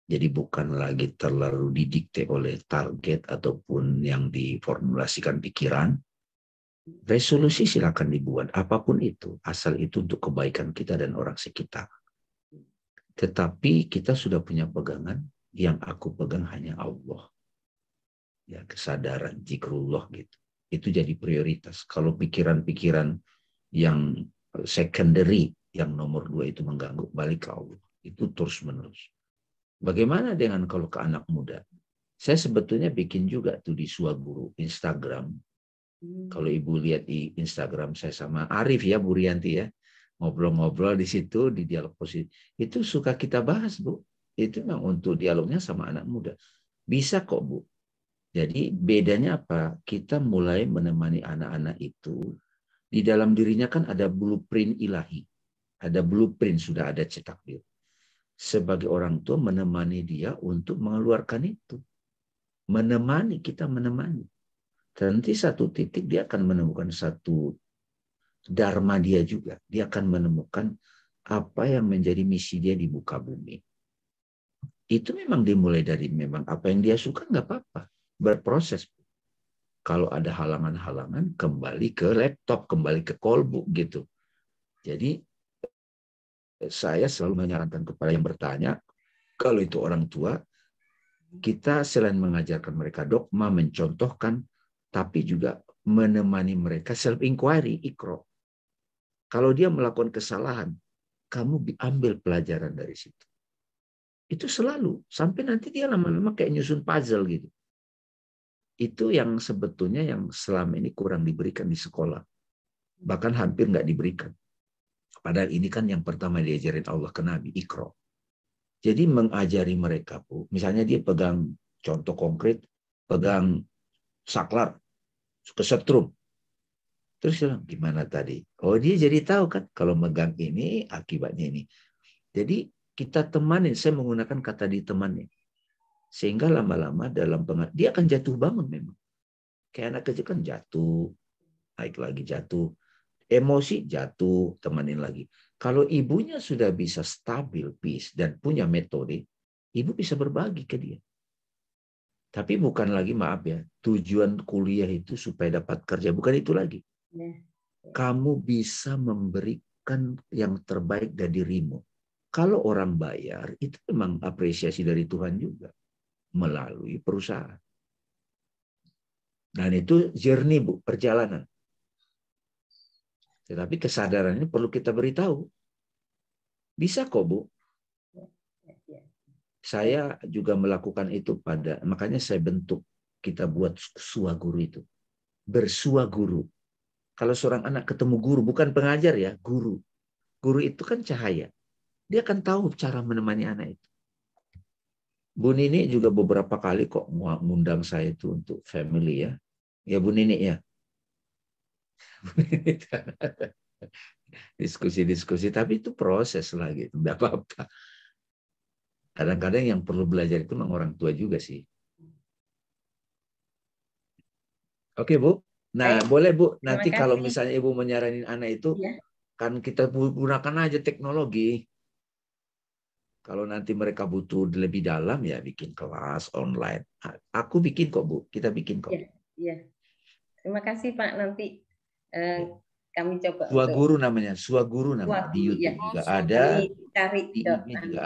Jadi bukan lagi terlalu didikte oleh target ataupun yang diformulasikan pikiran. Resolusi silakan dibuat, apapun itu. Asal itu untuk kebaikan kita dan orang sekitar. Tetapi kita sudah punya pegangan, yang aku pegang hanya Allah. Ya, kesadaran, zikrullah gitu. Itu jadi prioritas. Kalau pikiran-pikiran yang secondary, yang nomor 2 itu mengganggu, balik ke Allah. Itu terus-menerus. Bagaimana dengan kalau ke anak muda? Saya sebetulnya bikin juga tuh di Suaguru Instagram. Kalau Ibu lihat di Instagram saya sama Arif ya, Bu Rianti ya, ngobrol-ngobrol di situ di dialog positif. Itu suka kita bahas Bu. Itu memang untuk dialognya sama anak muda. Bisa kok Bu. Jadi bedanya apa? Kita mulai menemani anak-anak itu Di dalam dirinya kan ada blueprint ilahi. Ada blueprint, sudah ada cetak biru. Sebagai orang tua menemani dia untuk mengeluarkan itu. Menemani, kita menemani. Nanti satu titik dia akan menemukan satu dharma dia juga. Dia akan menemukan apa yang menjadi misi dia di muka bumi. Itu memang dimulai dari memang apa yang dia suka, nggak apa-apa. Berproses. Kalau ada halangan-halangan, kembali ke laptop, kembali ke kolbu gitu. Jadi saya selalu menyarankan kepada yang bertanya, kalau itu orang tua, kita selain mengajarkan mereka dogma, mencontohkan, tapi juga menemani mereka self-inquiry, ikro. Kalau dia melakukan kesalahan, kamu ambil pelajaran dari situ. Itu selalu, sampai nanti dia lama-lama kayak nyusun puzzle gitu. Itu yang sebetulnya yang selama ini kurang diberikan di sekolah. Bahkan hampir nggak diberikan. Padahal ini kan yang pertama diajarin Allah ke Nabi, ikro. Jadi mengajari mereka, Bu, misalnya dia pegang contoh konkret, pegang saklar, kesetrum. Terus dia bilang, gimana tadi? Oh, dia jadi tahu kan, kalau megang ini, akibatnya ini. Jadi kita temanin, saya menggunakan kata ditemanin. Sehingga lama-lama dalam dia akan jatuh bangun memang. Kayak anak kecil kan jatuh, naik lagi jatuh. Emosi jatuh, temanin lagi. Kalau ibunya sudah bisa stabil, peace, dan punya metode, ibu bisa berbagi ke dia. Tapi bukan lagi, maaf ya, tujuan kuliah itu supaya dapat kerja. Bukan itu lagi. Kamu bisa memberikan yang terbaik dari dirimu. Kalau orang bayar, itu memang apresiasi dari Tuhan juga. Melalui perusahaan. Dan itu journey, Bu, perjalanan. Tetapi kesadaran ini perlu kita beritahu. Bisa kok, Bu. Saya juga melakukan itu makanya saya bentuk, kita buat suaguru itu. Bersuaguru. Kalau seorang anak ketemu guru, bukan pengajar ya, guru. Guru itu kan cahaya. Dia akan tahu cara menemani anak itu. Bu Nini juga beberapa kali kok ngundang saya itu untuk family ya. Ya Bu Nini ya. Diskusi-diskusi, tapi itu proses lah gitu, enggak apa-apa. Kadang-kadang yang perlu belajar itu memang orang tua juga sih. Oke Bu, nah boleh Bu, nanti kalau misalnya Ibu menyaranin anak itu, kan kita gunakan aja teknologi. Kalau nanti mereka butuh lebih dalam ya bikin kelas online. Aku bikin kok Bu, kita bikin kok. Iya. Terima kasih Pak, nanti kami coba. Suaguru namanya, Suaguru namanya. Di YouTube juga ada, cari di IG juga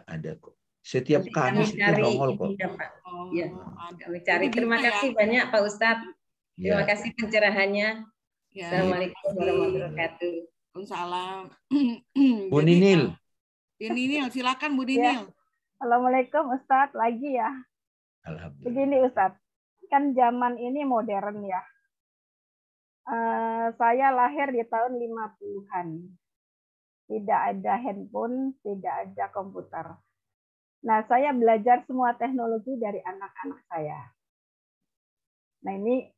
ada kok. Setiap Kamis itu nongol kok. Ya, Pak. Ya, kami cari. Terima kasih banyak Pak Ustadz. Terima kasih pencerahannya. Assalamualaikum warahmatullahi wabarakatuh. Waalaikumsalam. Bu Ninil. Bu Ninil, silakan Bu Ninil. Assalamualaikum Ustadz, lagi ya. Alhamdulillah. Begini Ustadz, kan zaman ini modern ya. Saya lahir di tahun 50-an. Tidak ada handphone, tidak ada komputer. Nah, saya belajar semua teknologi dari anak-anak saya. Nah, ini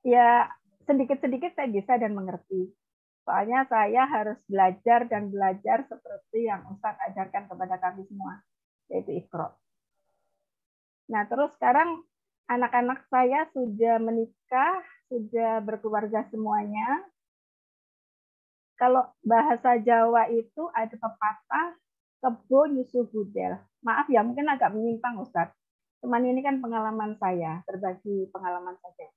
ya sedikit-sedikit saya bisa dan mengerti. Soalnya saya harus belajar dan belajar seperti yang Ustadz ajarkan kepada kami semua, yaitu Iqra. Nah, terus sekarang anak-anak saya sudah menikah, sudah berkeluarga semuanya. Kalau bahasa Jawa itu ada pepatah, kebo nyusu budel. Maaf ya, mungkin agak menyimpang Ustadz. Cuman ini kan pengalaman saya, berbagi pengalaman saja.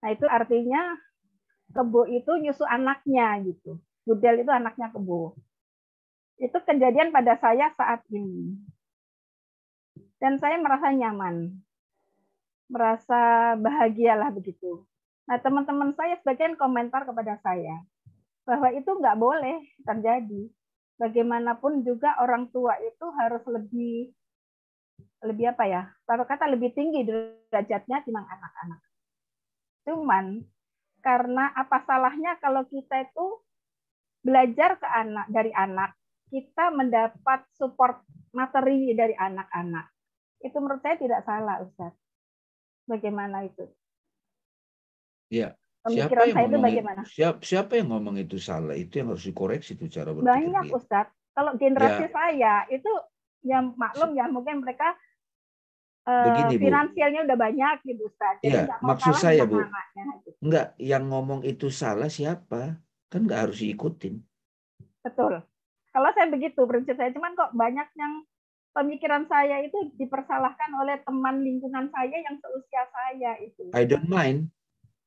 Nah, itu artinya kebo itu nyusu anaknya gitu. Budel itu anaknya kebo. Itu kejadian pada saya saat ini. Dan saya merasa nyaman. Merasa bahagialah begitu. Nah, teman-teman saya sebagian komentar kepada saya bahwa itu nggak boleh terjadi. Bagaimanapun juga orang tua itu harus lebih apa ya? Taruh kata lebih tinggi derajatnya timbang anak-anak. Cuman karena apa salahnya kalau kita itu belajar ke anak dari anak, kita mendapat support materi dari anak-anak. Itu menurut saya tidak salah, Ustaz. Bagaimana itu? Ya, Pemikiran saya itu bagaimana? Siapa yang ngomong itu salah? Itu yang harus dikoreksi itu cara berpikir Banyak dia. Ustadz. Kalau generasi Ya. saya itu ya maklum ya, mungkin mereka Begini, Bu. finansialnya udah banyak gitu Ustadz. Jadi Iya, nggak mau maksud kalah saya, dengan Bu. anaknya. Gitu. Enggak, yang ngomong itu salah siapa? Kan nggak harus diikutin. Betul. Kalau saya begitu prinsip saya, cuman kok banyak yang pemikiran saya itu dipersalahkan oleh teman lingkungan saya yang seusia saya itu. I don't mind.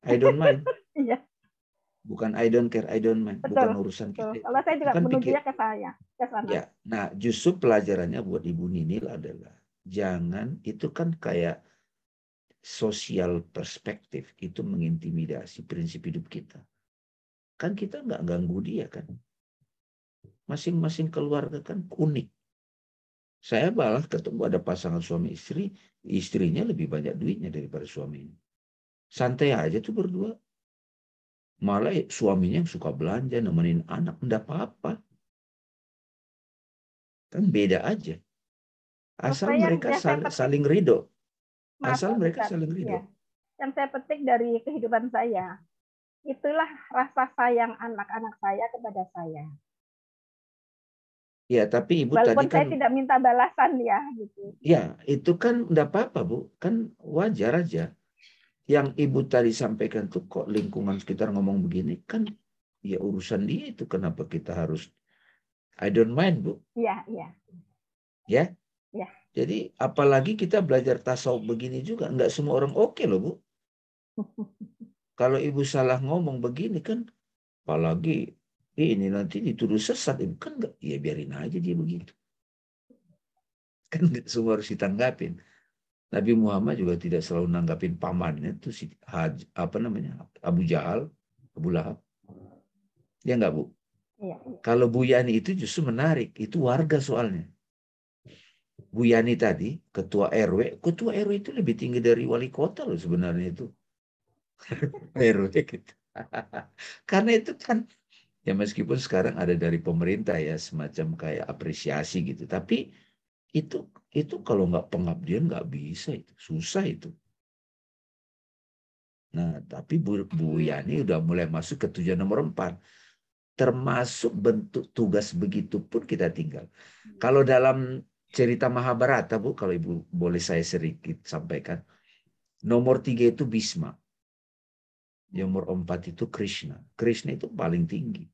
I don't mind. Iya. Bukan I don't care, I don't mind. Betul. Bukan urusan Betul. kita. Kalau saya juga Kan menujunya ke saya, ke sana. Ya, nah justru pelajarannya buat Ibu Ninil adalah jangan, itu kan kayak sosial perspektif, itu mengintimidasi prinsip hidup kita. Kan kita nggak ganggu dia kan. Masing-masing keluarga kan unik. Saya malah ketemu ada pasangan suami istri, istrinya lebih banyak duitnya daripada suaminya. Santai aja tuh berdua. Malah suaminya yang suka belanja, nemenin anak, enggak apa-apa. Kan beda aja. Asal mereka saling ridho. Asal mereka saling ridho. Ya. Yang saya petik dari kehidupan saya, itulah rasa sayang anak-anak saya kepada saya. Ya, tapi Ibu walaupun tadi kan, saya tidak minta balasan ya gitu. Ya, itu kan enggak apa-apa, Bu. Kan wajar aja. Yang Ibu tadi sampaikan tuh kok lingkungan sekitar ngomong begini, kan ya urusan dia itu, kenapa kita harus I don't mind, Bu. Iya, iya. Ya? Ya. Jadi apalagi kita belajar tasawuf begini juga, enggak semua orang oke loh, Bu. Kalau Ibu salah ngomong begini kan, apalagi ini nanti dituduh sesat, Ibu kan enggak, ya biarin aja dia begitu. Kan enggak semua harus ditanggapin. Nabi Muhammad juga tidak selalu nanggapin pamannya itu si Abu Jahal, Abu Lahab. Ya enggak, Bu? Iya. Kalau Bu Yani itu justru menarik, itu warga soalnya. Bu Yani tadi, ketua RW itu lebih tinggi dari wali kota loh sebenarnya itu. RW gitu. Karena itu kan, ya meskipun sekarang ada dari pemerintah ya, semacam kayak apresiasi gitu. Tapi itu kalau nggak pengabdian nggak bisa, itu susah itu. Nah, tapi Bu Yani udah mulai masuk ke tujuan nomor 4. Termasuk bentuk tugas begitu pun kita tinggal. Kalau dalam cerita Mahabharata, Bu, kalau Ibu boleh saya sedikit sampaikan. Nomor 3 itu Bhisma. Nomor 4 itu Krishna. Krishna itu paling tinggi.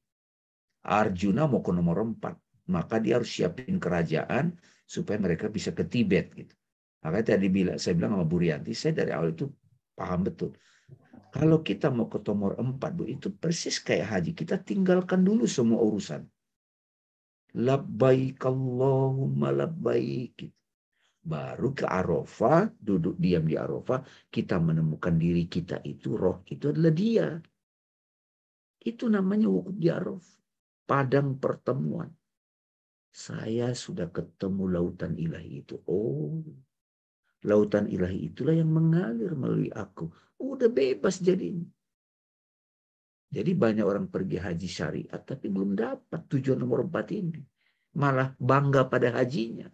Arjuna mau ke nomor 4. Maka dia harus siapin kerajaan supaya mereka bisa ke Tibet. Gitu. Makanya tadi saya bilang sama Bu Rianti, saya dari awal itu paham betul. Kalau kita mau ke nomor 4, Bu, itu persis kayak haji. Kita tinggalkan dulu semua urusan. Labbaik Allahumma labbaik. Baru ke Arafah, duduk diam di Arafah, kita menemukan diri kita itu, roh itu adalah dia. Itu namanya wukuf di Arafah. Padang pertemuan. Saya sudah ketemu lautan ilahi itu. Oh, lautan ilahi itulah yang mengalir melalui aku. Udah bebas jadinya. Jadi banyak orang pergi haji syariat tapi belum dapat tujuan nomor 4 ini. Malah bangga pada hajinya.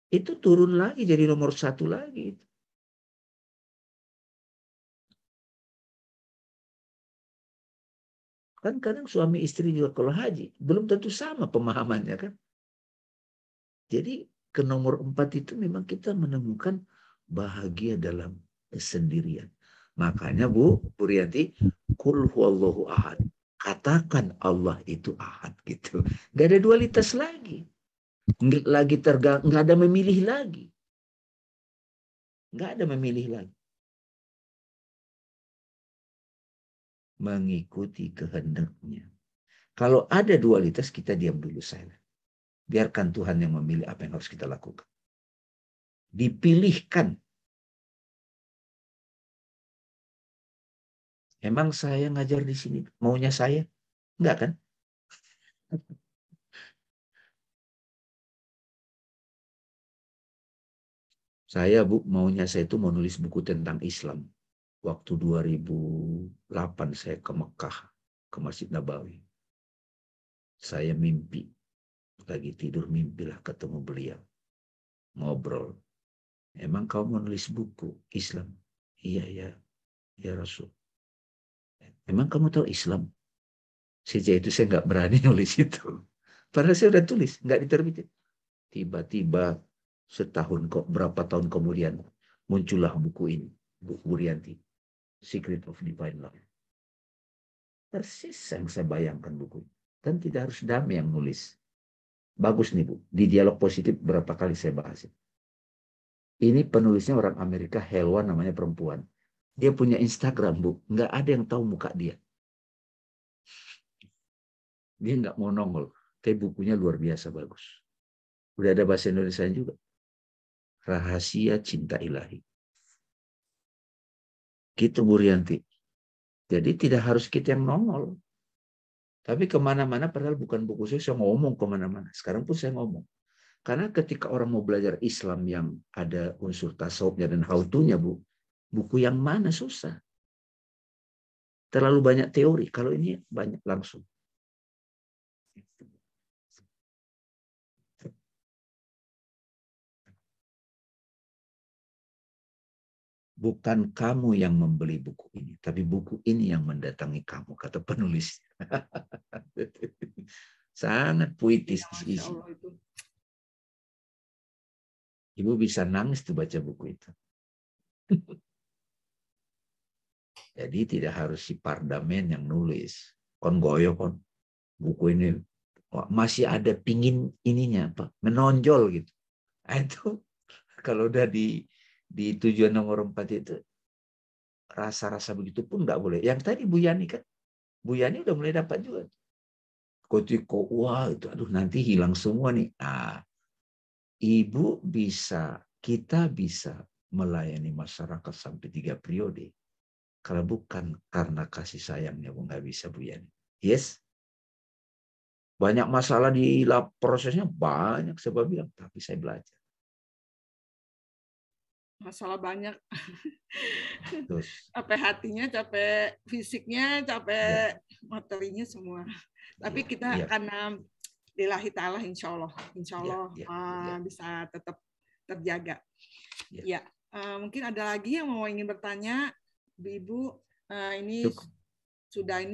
Itu turun lagi jadi nomor 1 lagi. Kan kadang suami istri juga kalau haji belum tentu sama pemahamannya kan. Jadi ke nomor 4 itu memang kita menemukan bahagia dalam kesendirian. Makanya Bu Rianti, Qul huwallahu ahad. Katakan Allah itu ahad gitu. Gak ada dualitas lagi. Nggak ada memilih lagi. Nggak ada memilih lagi. Mengikuti kehendaknya. Kalau ada dualitas, kita diam dulu saya. Biarkan Tuhan yang memilih apa yang harus kita lakukan. Dipilihkan. Emang saya ngajar di sini maunya saya? Enggak kan? Saya Bu, maunya saya itu mau nulis buku tentang Islam. Waktu 2008 saya ke Mekah, ke Masjid Nabawi. Saya mimpi, lagi tidur mimpilah ketemu beliau. Ngobrol. Emang kau mau nulis buku Islam? Iya ya, ya Rasul. Emang kamu tahu Islam? Sejak itu saya nggak berani nulis itu. Padahal saya udah tulis, nggak diterbitin. Tiba-tiba setahun kok berapa tahun kemudian muncullah buku ini, buku Rianti, Secret of Divine Love. Persis yang saya bayangkan buku. Dan tidak harus Dame yang nulis. Bagus nih Bu, di Dialog Positif berapa kali saya bahas. Ini penulisnya orang Amerika, Helwan namanya perempuan. Dia punya Instagram Bu, nggak ada yang tahu muka dia. Dia nggak mau nongol, tapi bukunya luar biasa bagus. Udah ada bahasa Indonesia juga. Rahasia Cinta Ilahi. Gitu Bu Rianti. Jadi tidak harus kita yang nongol. Tapi kemana-mana padahal bukan buku saya ngomong kemana-mana. Sekarang pun saya ngomong. Karena ketika orang mau belajar Islam yang ada unsur tasawufnya dan how-to-nya Bu, buku yang mana susah. Terlalu banyak teori. Kalau ini banyak langsung. Bukan kamu yang membeli buku ini, tapi buku ini yang mendatangi kamu, kata penulis. Sangat puitis isi. Ibu bisa nangis tuh baca buku itu. Jadi tidak harus si Pardamen yang nulis. Kon goyo kon. Buku ini masih ada pingin ininya apa? Menonjol gitu. Nah, itu kalau udah di tujuan nomor 4 itu rasa-rasa begitu pun nggak boleh. Yang tadi Bu Yani kan, Bu Yani udah mulai dapat juga. Kotiko, wah itu aduh nanti hilang semua nih. Nah, Ibu bisa, kita bisa melayani masyarakat sampai 3 periode. Kalau bukan karena kasih sayangnya Bu nggak bisa Bu Yani. Yes. Banyak masalah di prosesnya banyak sebab bilang, tapi saya belajar. Masalah banyak. Terus. Capek hatinya, capek fisiknya, capek materinya semua. Tapi kita karena lillahi ta'ala insya Allah bisa tetap terjaga. Ya, mungkin ada lagi yang ingin bertanya, Ibu. Ini sudah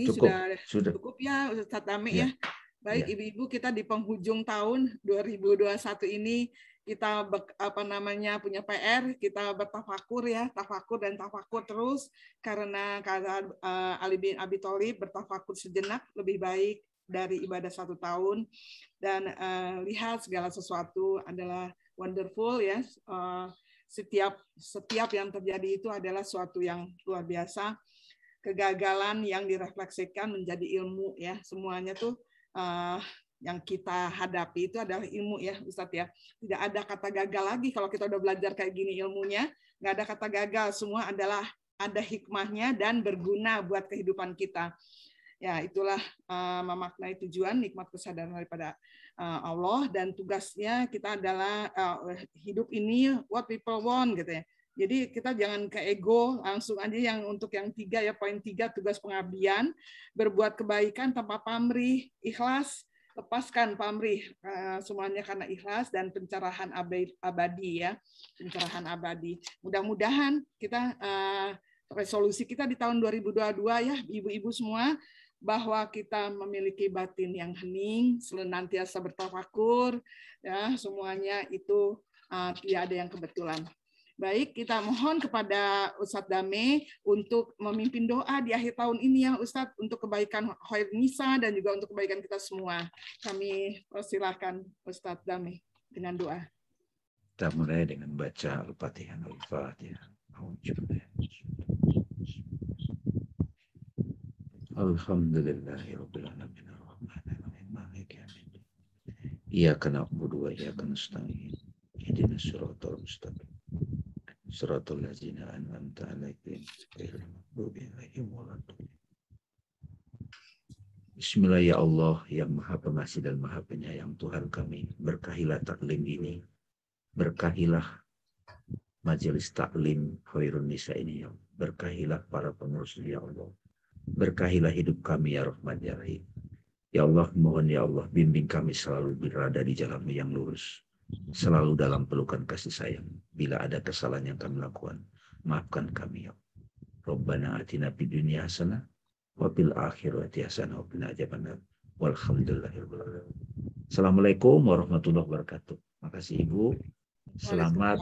cukup ya Ustadz Dame ya. Baik Ibu-ibu, kita di penghujung tahun 2021 ini kita punya PR, kita bertafakur ya, tafakur dan tafakur terus karena Ali bin Abi Thalib bertafakur sejenak lebih baik dari ibadah 1 tahun dan lihat segala sesuatu adalah wonderful ya. Setiap yang terjadi itu adalah suatu yang luar biasa. Kegagalan yang direfleksikan menjadi ilmu ya, semuanya tuh yang kita hadapi itu adalah ilmu ya Ustadz ya. Tidak ada kata gagal lagi kalau kita udah belajar kayak gini ilmunya. Nggak ada kata gagal, semua adalah ada hikmahnya dan berguna buat kehidupan kita. Ya itulah memaknai tujuan nikmat kesadaran daripada Allah dan tugasnya kita adalah hidup ini what people want gitu ya. Jadi kita jangan ke ego, langsung aja yang untuk yang 3 ya, poin 3 tugas pengabdian, berbuat kebaikan tanpa pamrih, ikhlas, lepaskan pamrih, semuanya karena ikhlas dan pencerahan abadi ya, pencerahan abadi. Mudah-mudahan kita resolusi kita di tahun 2022 ya, ibu-ibu semua, bahwa kita memiliki batin yang hening, senantiasa bertafakur, ya semuanya itu tidak ada yang kebetulan. Baik, kita mohon kepada Ustadz Dame untuk memimpin doa di akhir tahun ini ya Ustadz, untuk kebaikan Khairunisa dan juga untuk kebaikan kita semua. Kami persilahkan Ustadz Dame dengan doa. Kita mulai dengan baca Al-Fatihah. Al-Fatihah. Alhamdulillahirabbil alamin arrahmanir rahim maliki yaumiddin. Iyyaka na'budu wa iyyaka nasta'in. Ihdinas siratal mustaqim. Siratal ladzina an'amta 'alaihim ghairil maghdubi 'alaihim waladdallin. Bismillah ya Allah yang Maha Pengasih dan Maha Penyayang Tuhan kami, berkahilah taklim ini, berkahilah majelis taklim Khairunisa ini ya Allah. Berkahilah para pengurus ya Allah. Berkahilah hidup kami ya Rahman ya Rahim. Ya Allah, mohon ya Allah bimbing kami selalu berada di jalan-Mu yang lurus. Selalu dalam pelukan kasih sayang. Bila ada kesalahan yang kami lakukan, maafkan kami ya. Rabbana atina fid dunya hasanah wa fil akhirati hasanah wa qina adzabannar. Walhamdulillahirabbil alamin. Assalamualaikum warahmatullahi wabarakatuh. Makasih Ibu. Selamat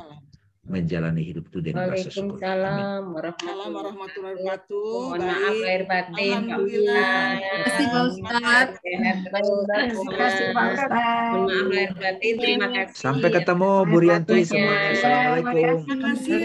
menjalani hidup itu dengan rasa syukur. Waalaikumsalam warahmatullahi wabarakatuh. Mohon maaf lahir batin. Alhamdulillah. Terima kasih Pak Ustadz. Sehat terus. Terima kasih Pak Ustadz. Mohon maaf lahir batin. Terima kasih. Sampai ketemu Bu Rianti semuanya. Assalamualaikum. Terima kasih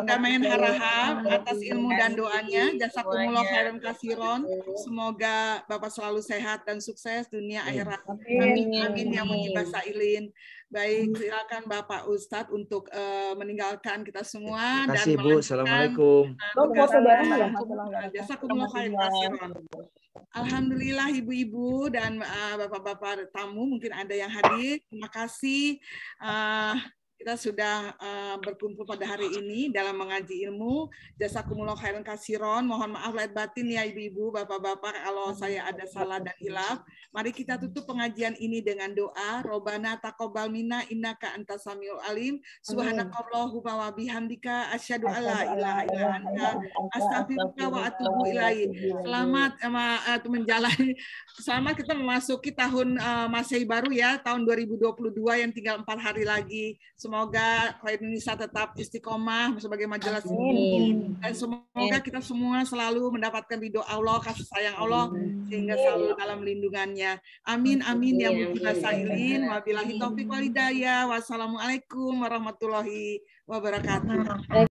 Damaian Harahap atas ilmu dan doanya. Jazakumullah khairan kasiron. Semoga Bapak selalu sehat dan sukses dunia akhirat. Amin amin ya mujibah sailin. Baik, silakan Bapak Ustadz untuk meninggalkan kita semua. Terima kasih dan Bu. Assalamualaikum. Jazakumullah khairan kasiron. Alhamdulillah ibu-ibu dan bapak-bapak tamu mungkin ada yang hadir. Terima kasih. Kita sudah berkumpul pada hari ini dalam mengaji ilmu. Jazakumullah khairan kasiron. Mohon maaf lahir batin ya ibu-ibu, bapak-bapak kalau saya ada salah dan hilaf. Mari kita tutup pengajian ini dengan doa. Robbana taqabbal minna innaka antas samiul alim. Subhanakallahumma wa bihamdika asyhadu alla ilaha illa anta astaghfiruka wa atubu ilaik. Selamat menjalani. Selamat kita memasuki tahun Masehi baru ya, tahun 2022 yang tinggal 4 hari lagi. Semoga rakyat Indonesia tetap istiqomah sebagai majelis ilmu dan semoga kita semua selalu mendapatkan ridho Allah, kasih sayang Allah sehingga selalu dalam lindungannya. Amin amin ya mujibah sailin. Wabillahi taufiq wal hidayah. Wassalamualaikum warahmatullahi wabarakatuh.